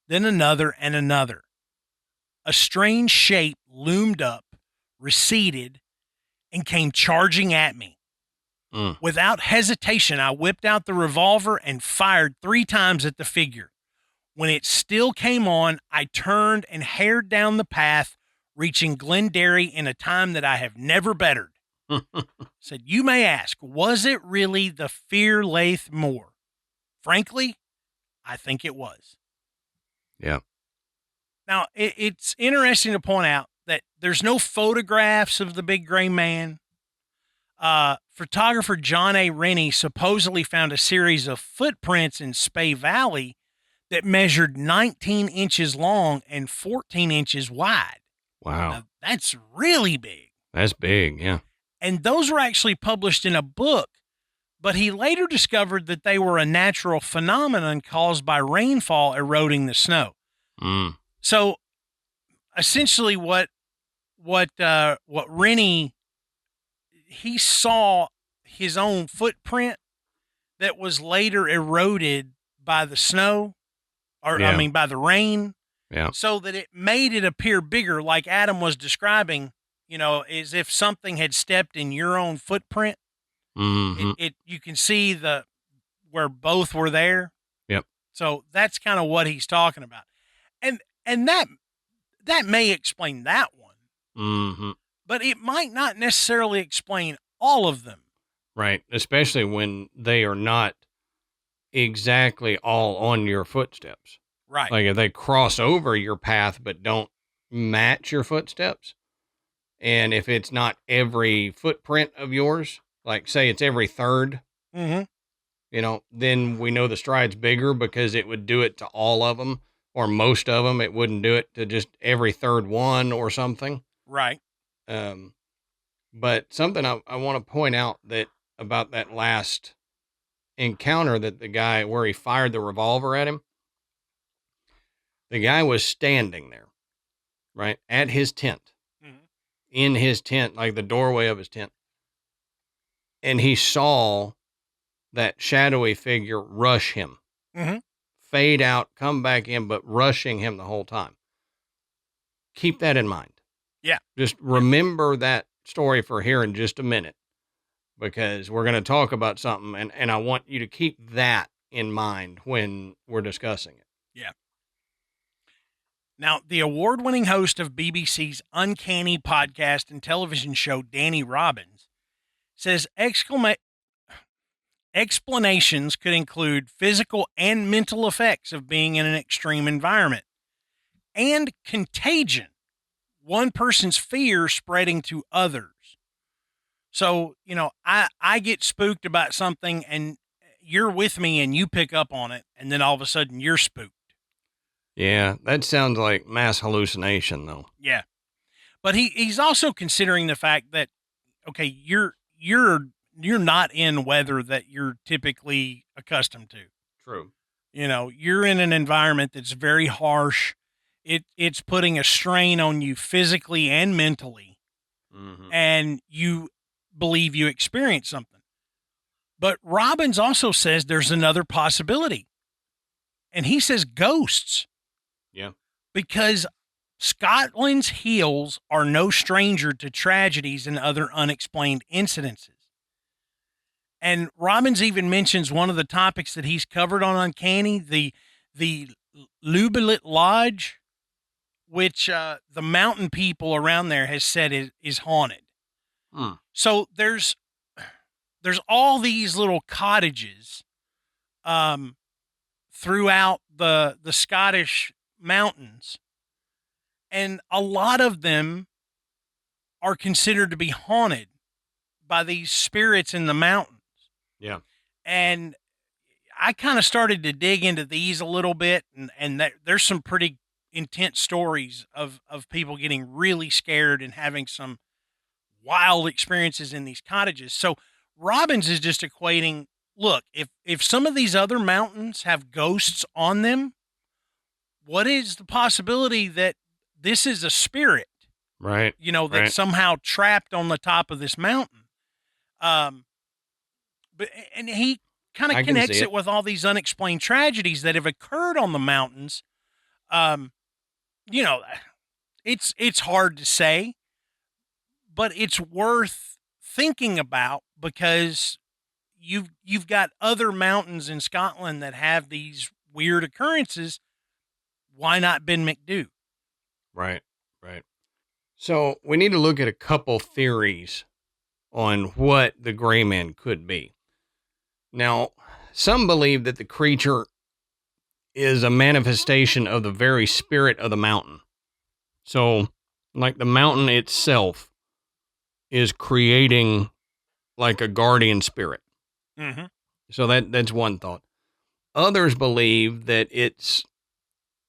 Then another and another. A strange shape loomed up, receded, and came charging at me. Without hesitation, I whipped out the revolver and fired 3 times at the figure. When it still came on, I turned and hared down the path, reaching Glenderry in a time that I have never bettered. Said, you may ask, was it really the Fear Liath Mor? Frankly, I think it was. Yeah. Now, it's interesting to point out that there's no photographs of the big gray man. Photographer John A. Rennie supposedly found a series of footprints in Spey Valley that measured 19 inches long and 14 inches wide. Wow. Now, that's really big. That's big, yeah. And those were actually published in a book, but he later discovered that they were a natural phenomenon caused by rainfall eroding the snow. So essentially what Rennie, he saw his own footprint that was later eroded by the snow, by the rain. Yeah. So that it made it appear bigger, like Adam was describing, as if something had stepped in your own footprint. Mm-hmm. You can see where both were there. Yep. So that's kind of what he's talking about. And that may explain that one. Mm-hmm. But it might not necessarily explain all of them. Right. Especially when they are not exactly all on your footsteps. Right. Like if they cross over your path but don't match your footsteps. And if it's not every footprint of yours, like say it's every third, mm-hmm. Then we know the stride's bigger because it would do it to all of them or most of them. It wouldn't do it to just every third one or something. Right. But something I want to point out about that last encounter that the guy where he fired the revolver at him, the guy was standing there, right, at his tent, in his tent, like the doorway of his tent. And he saw that shadowy figure rush him, fade out, come back in, but rushing him the whole time. Keep that in mind. Yeah. Just remember that story for here in just a minute, because we're going to talk about something and I want you to keep that in mind when we're discussing it. Yeah. Now, the award-winning host of BBC's Uncanny podcast and television show, Danny Robbins, says explanations could include physical and mental effects of being in an extreme environment and contagion, one person's fear spreading to others. So, I get spooked about something and you're with me and you pick up on it, and then all of a sudden you're spooked. Yeah, that sounds like mass hallucination, though. Yeah. But he's also considering the fact that, okay, you're not in weather that you're typically accustomed to. True. You're in an environment that's very harsh. It's putting a strain on you physically and mentally. Mm-hmm. And you believe you experienced something. But Robbins also says there's another possibility. And he says ghosts. Yeah. Because Scotland's hills are no stranger to tragedies and other unexplained incidences. And Robbins even mentions one of the topics that he's covered on Uncanny, the Lubelit Lodge, which the mountain people around there has said is haunted. So there's all these little cottages throughout the Scottish mountains, and a lot of them are considered to be haunted by these spirits in the mountains. Yeah. And I kind of started to dig into these a little bit, and there's some pretty intense stories of people getting really scared and having some wild experiences in these cottages. So Robbins is just equating, look, if some of these other mountains have ghosts on them, what is the possibility that this is a spirit? Right. That's somehow trapped on the top of this mountain. And he kind of connects it with all these unexplained tragedies that have occurred on the mountains. It's hard to say, but it's worth thinking about because you've got other mountains in Scotland that have these weird occurrences. Why not Ben McDo? Right. So we need to look at a couple theories on what the gray man could be. Now, some believe that the creature is a manifestation of the very spirit of the mountain. So, like the mountain itself is creating like a guardian spirit. Mm-hmm. So that's one thought. Others believe that it's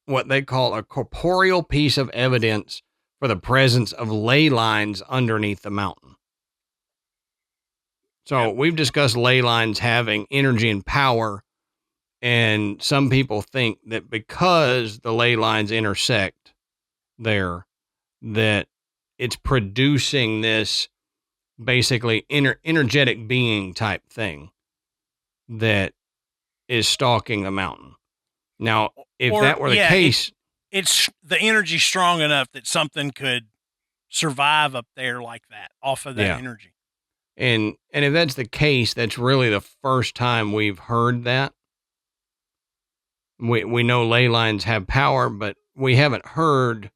what they call a corporeal piece of evidence for the presence of ley lines underneath the mountain. So we've discussed ley lines having energy and power, and some people think that because the ley lines intersect there, that it's producing this basically energetic being type thing that is stalking the mountain. Now, if that were the case, it's the energy strong enough that something could survive up there like that off of that energy. And if that's the case, that's really the first time we've heard that. We know ley lines have power, but we haven't heard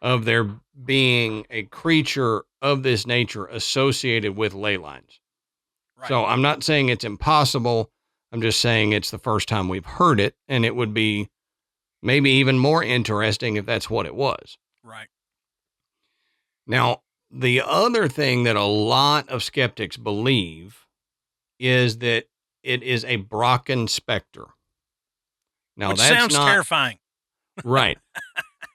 of there being a creature of this nature associated with ley lines. Right. So I'm not saying it's impossible. I'm just saying it's the first time we've heard it, and it would be maybe even more interesting if that's what it was. Right. Now, the other thing that a lot of skeptics believe is that it is a Brocken specter. Now, which sounds terrifying. Right.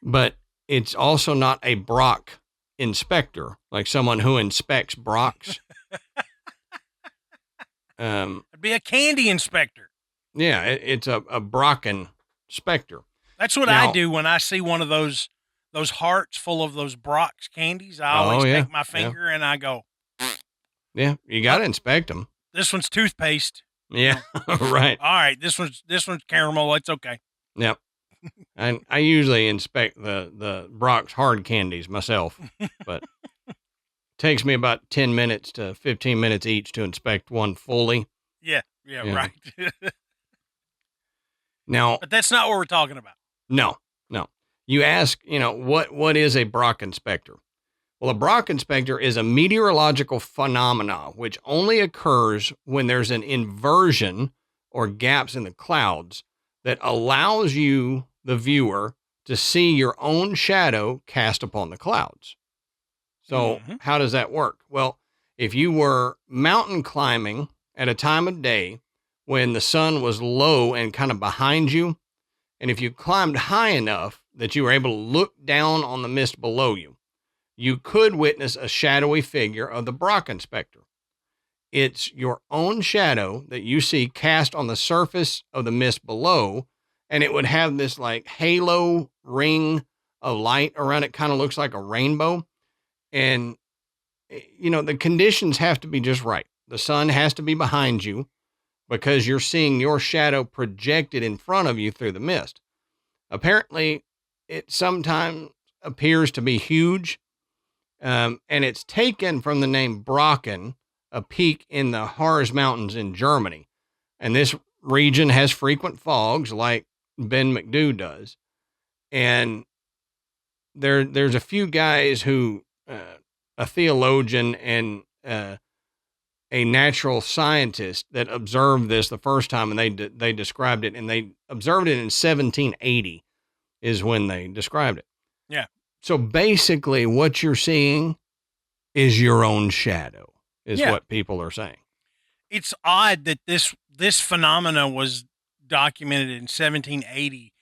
But it's also not a Brock inspector, like someone who inspects Brocks. It'd be a candy inspector. Yeah, it's a Brocken specter. That's what I do when I see one of those hearts full of those Brock's candies. I always take my finger and I go. Yeah, you got to inspect them. This one's toothpaste. Yeah, right. All right, this one's caramel. It's okay. Yep. And I usually inspect the Brock's hard candies myself, but it takes me about 10 minutes to 15 minutes each to inspect one fully. Yeah, right. Now, but that's not what we're talking about. No. You ask, what is a Brock inspector? Well, a Brock inspector is a meteorological phenomena which only occurs when there's an inversion or gaps in the clouds that allows you, the viewer, to see your own shadow cast upon the clouds. So how does that work? Well, if you were mountain climbing at a time of day when the sun was low and kind of behind you, and if you climbed high enough that you were able to look down on the mist below you, you could witness a shadowy figure of the Brock inspector. It's your own shadow that you see cast on the surface of the mist below, and it would have this like halo ring of light around it, kind of looks like a rainbow. And, the conditions have to be just right. The sun has to be behind you because you're seeing your shadow projected in front of you through the mist. Apparently, it sometimes appears to be huge, and it's taken from the name Brocken, a peak in the Harz Mountains in Germany. And this region has frequent fogs like Ben McDo does. And there's a few guys who, a theologian and a natural scientist that observed this the first time, and they described it, and they observed it in 1780 is when they described it. Yeah. So basically what you're seeing is your own shadow is what people are saying. It's odd that this phenomena was documented in 1780,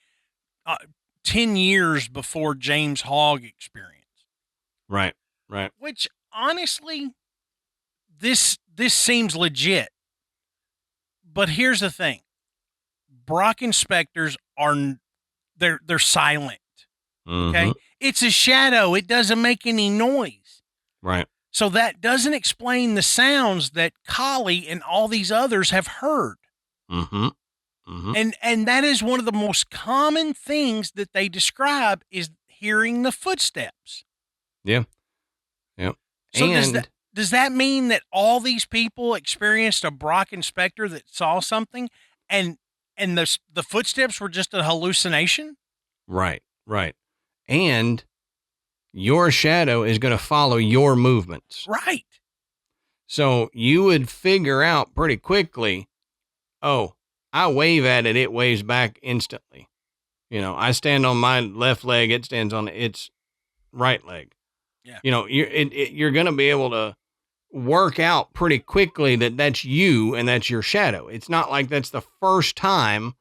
10 years before James Hogg experience. Right. Which honestly, this this seems legit. But here's the thing. Brock inspectors they're silent. Okay? It's a shadow. It doesn't make any noise. Right. So that doesn't explain the sounds that Collie and all these others have heard. And that is one of the most common things that they describe is hearing the footsteps. Yeah. Yep. So does that mean that all these people experienced a Brock inspector that saw something and the footsteps were just a hallucination? Right. Right. And your shadow is going to follow your movements. Right. So you would figure out pretty quickly, oh, I wave at it, it waves back instantly. You know, I stand on my left leg, it stands on its right leg. Yeah. You know, you're going to be able to work out pretty quickly that that's you and that's your shadow. It's not like that's the first time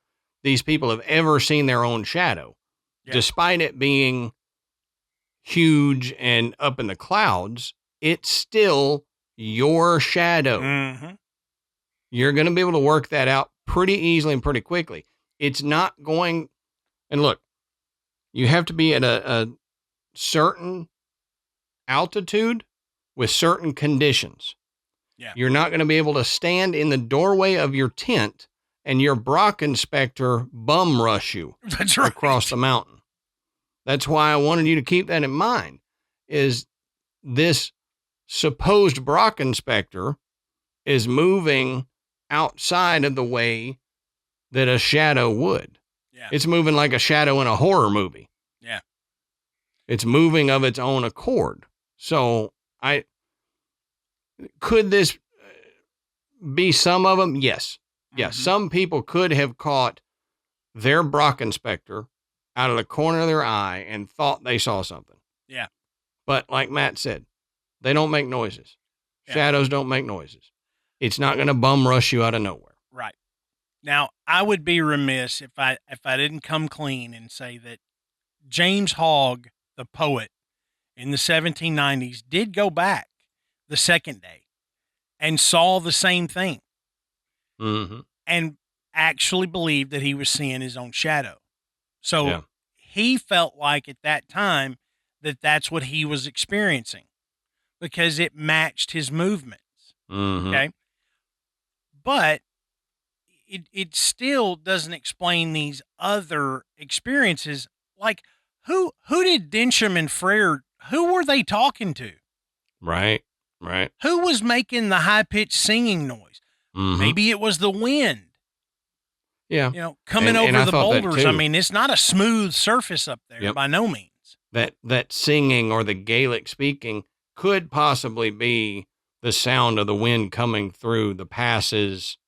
these people have ever seen their own shadow. Yeah. Despite it being huge and up in the clouds, it's still your shadow. You're going to be able to work that out pretty easily and pretty quickly. It's not going, and look, you have to be at a certain altitude with certain conditions. Yeah. You're not going to be able to stand in the doorway of your tent and your Brock inspector bum rush you That's right. across the mountain. That's why I wanted you to keep that in mind, is this supposed Brock inspector is moving outside of the way that a shadow would. Yeah. It's moving like a shadow in a horror movie. Yeah. It's moving of its own accord. So could this be some of them? Yes. Yeah. Some people could have caught their Brock inspector out of the corner of their eye and thought they saw something. Yeah. But like Matt said, they don't make noises. Yeah. Shadows don't make noises. It's not going to bum rush you out of nowhere. Right. Now, I would be remiss if I didn't come clean and say that James Hogg, the poet in the 1790s, did go back the second day and saw the same thing. And actually believed that he was seeing his own shadow. So he felt like at that time that that's what he was experiencing because it matched his movements. Okay. But it still doesn't explain these other experiences. Like who did Densham and Frere, who were they talking to? Right. Right. Who was making the high pitched singing noise? Maybe it was the wind. Yeah. You know, coming over the boulders. I mean, it's not a smooth surface up there by no means. That singing or the Gaelic speaking could possibly be the sound of the wind coming through the passes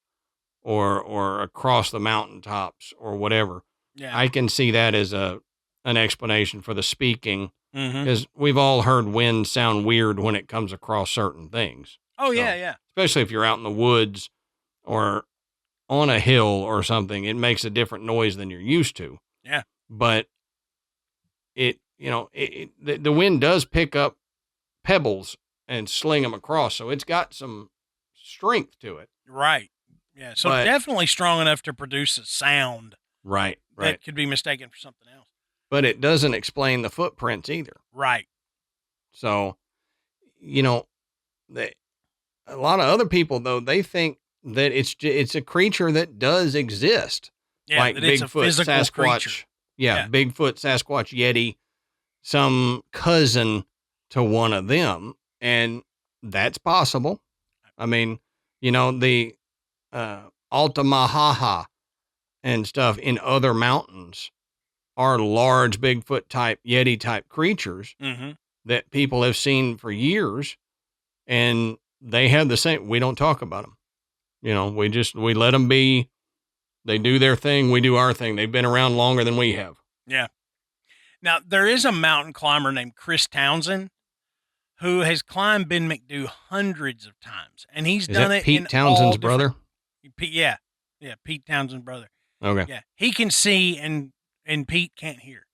or across the mountaintops or whatever. Yeah. I can see that as an explanation for the speaking because we've all heard wind sound weird when it comes across certain things. Oh, yeah. Especially if you're out in the woods or on a hill or something, it makes a different noise than you're used to. Yeah. But the wind does pick up pebbles and sling them across. So it's got some strength to it. Right. Yeah. So definitely strong enough to produce a sound. Right. That could be mistaken for something else. But it doesn't explain the footprints either. Right. So, a lot of other people, though, they think that it's a creature that does exist. Yeah, like Bigfoot, Sasquatch. Creature. Yeah, Bigfoot, Sasquatch, Yeti, some cousin to one of them. And that's possible. I mean, the Altamaha and stuff in other mountains are large Bigfoot type, Yeti type creatures that people have seen for years. And they have the same, we don't talk about them. We let them be. They do their thing. We do our thing. They've been around longer than we have. Yeah. Now, there is a mountain climber named Chris Townsend who has climbed Ben McDo hundreds of times. And he's done it Pete Townsend's brother? Yeah. Pete Townsend's brother. Okay. Yeah. He can see and Pete can't hear.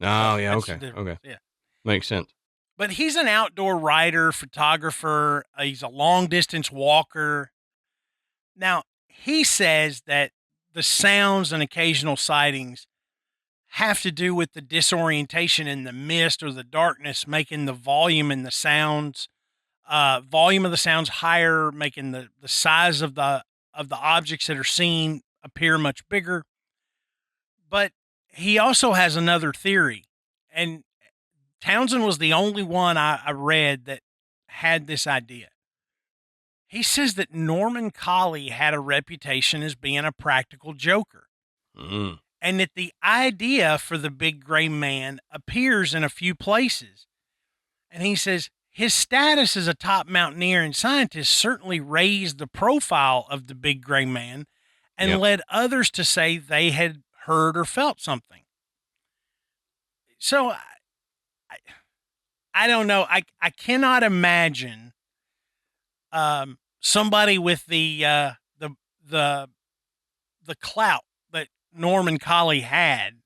Oh, yeah. Okay. Yeah. Makes sense. But he's an outdoor writer, photographer. He's a long-distance walker. Now, he says that the sounds and occasional sightings have to do with the disorientation in the mist or the darkness, making the volume of the sounds higher, making the size of the objects that are seen appear much bigger. But he also has another theory, and Townsend was the only one I read that had this idea. He says that Norman Collie had a reputation as being a practical joker. Mm. And that the idea for the big gray man appears in a few places. And he says his status as a top mountaineer and scientist certainly raised the profile of the big gray man and led others to say they had heard or felt something. So I don't know. I cannot imagine somebody with the clout that Norman Collie had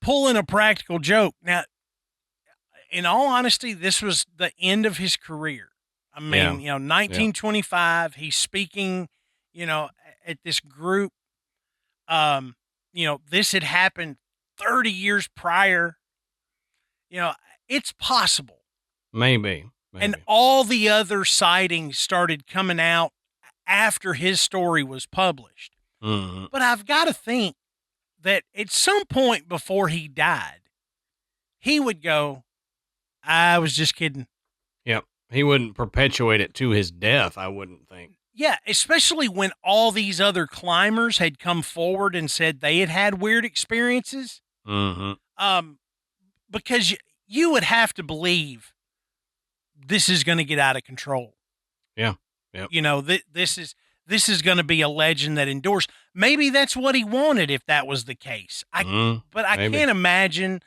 pulling a practical joke. Now, in all honesty, this was the end of his career. I mean, 1925, he's speaking, at this group. This had happened 30 years prior. It's possible. Maybe. And all the other sightings started coming out after his story was published. Mm-hmm. But I've got to think that at some point before he died, he would go, I was just kidding. Yep. He wouldn't perpetuate it to his death, I wouldn't think. Yeah, especially when all these other climbers had come forward and said they had had weird experiences. Mm-hmm. Because you would have to believe this is going to get out of control. Yeah. Yep. This is going to be a legend that endures. Maybe that's what he wanted if that was the case. But I can't imagine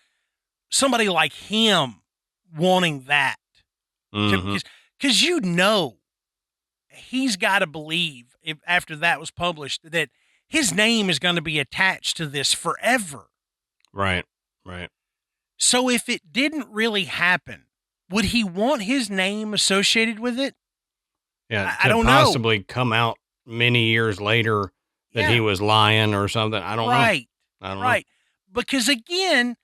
somebody like him wanting that. Mm-hmm. Because he's got to believe after that was published that his name is going to be attached to this forever. Right. So if it didn't really happen, would he want his name associated with it? Yeah, I don't possibly come out many years later that he was lying or something. I don't know. I don't know. Because again,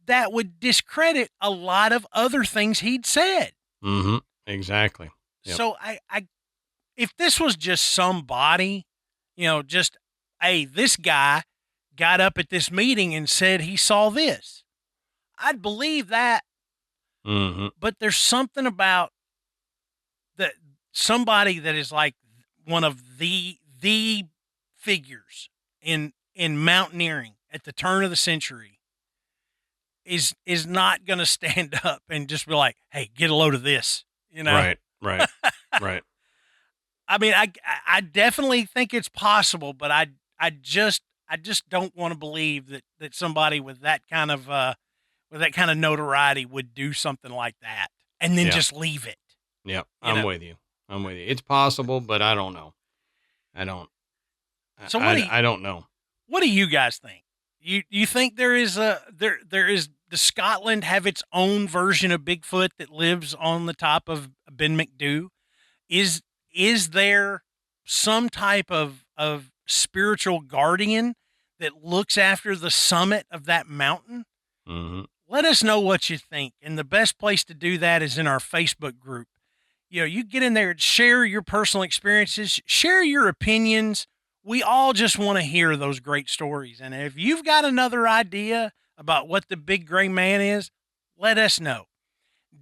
that would discredit a lot of other things he'd said. Mm-hmm. Exactly. Yep. So if this was just somebody, this guy got up at this meeting and said he saw this, I'd believe that. Mm-hmm. But there's something about that somebody that is like one of the figures in mountaineering at the turn of the century is not going to stand up and just be like, hey, get a load of this, Right. I mean, I definitely think it's possible, but I just don't want to believe that somebody with that kind of notoriety would do something like that and then just leave it. Yep. I'm with you. It's possible, but I don't know. I don't. So I don't know. What do you guys think? You think there is does Scotland have its own version of Bigfoot that lives on the top of Ben McDoo? Is there some type of spiritual guardian that looks after the summit of that mountain? Mm-hmm. Let us know what you think. And the best place to do that is in our Facebook group. You get in there and share your personal experiences, share your opinions. We all just want to hear those great stories. And if you've got another idea about what the big gray man is, let us know.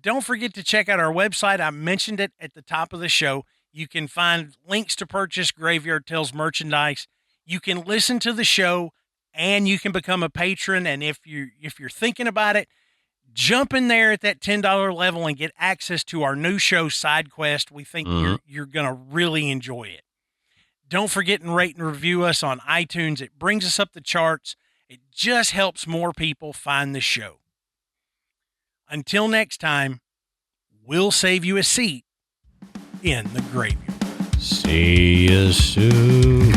Don't forget to check out our website. I mentioned it at the top of the show. You can find links to purchase Graveyard Tales merchandise. You can listen to the show and you can become a patron. And if you're thinking about it, jump in there at that $10 level and get access to our new show, Side Quest. We think you're going to really enjoy it. Don't forget and rate and review us on iTunes. It brings us up the charts. It just helps more people find the show. Until next time, we'll save you a seat in the graveyard. See you soon.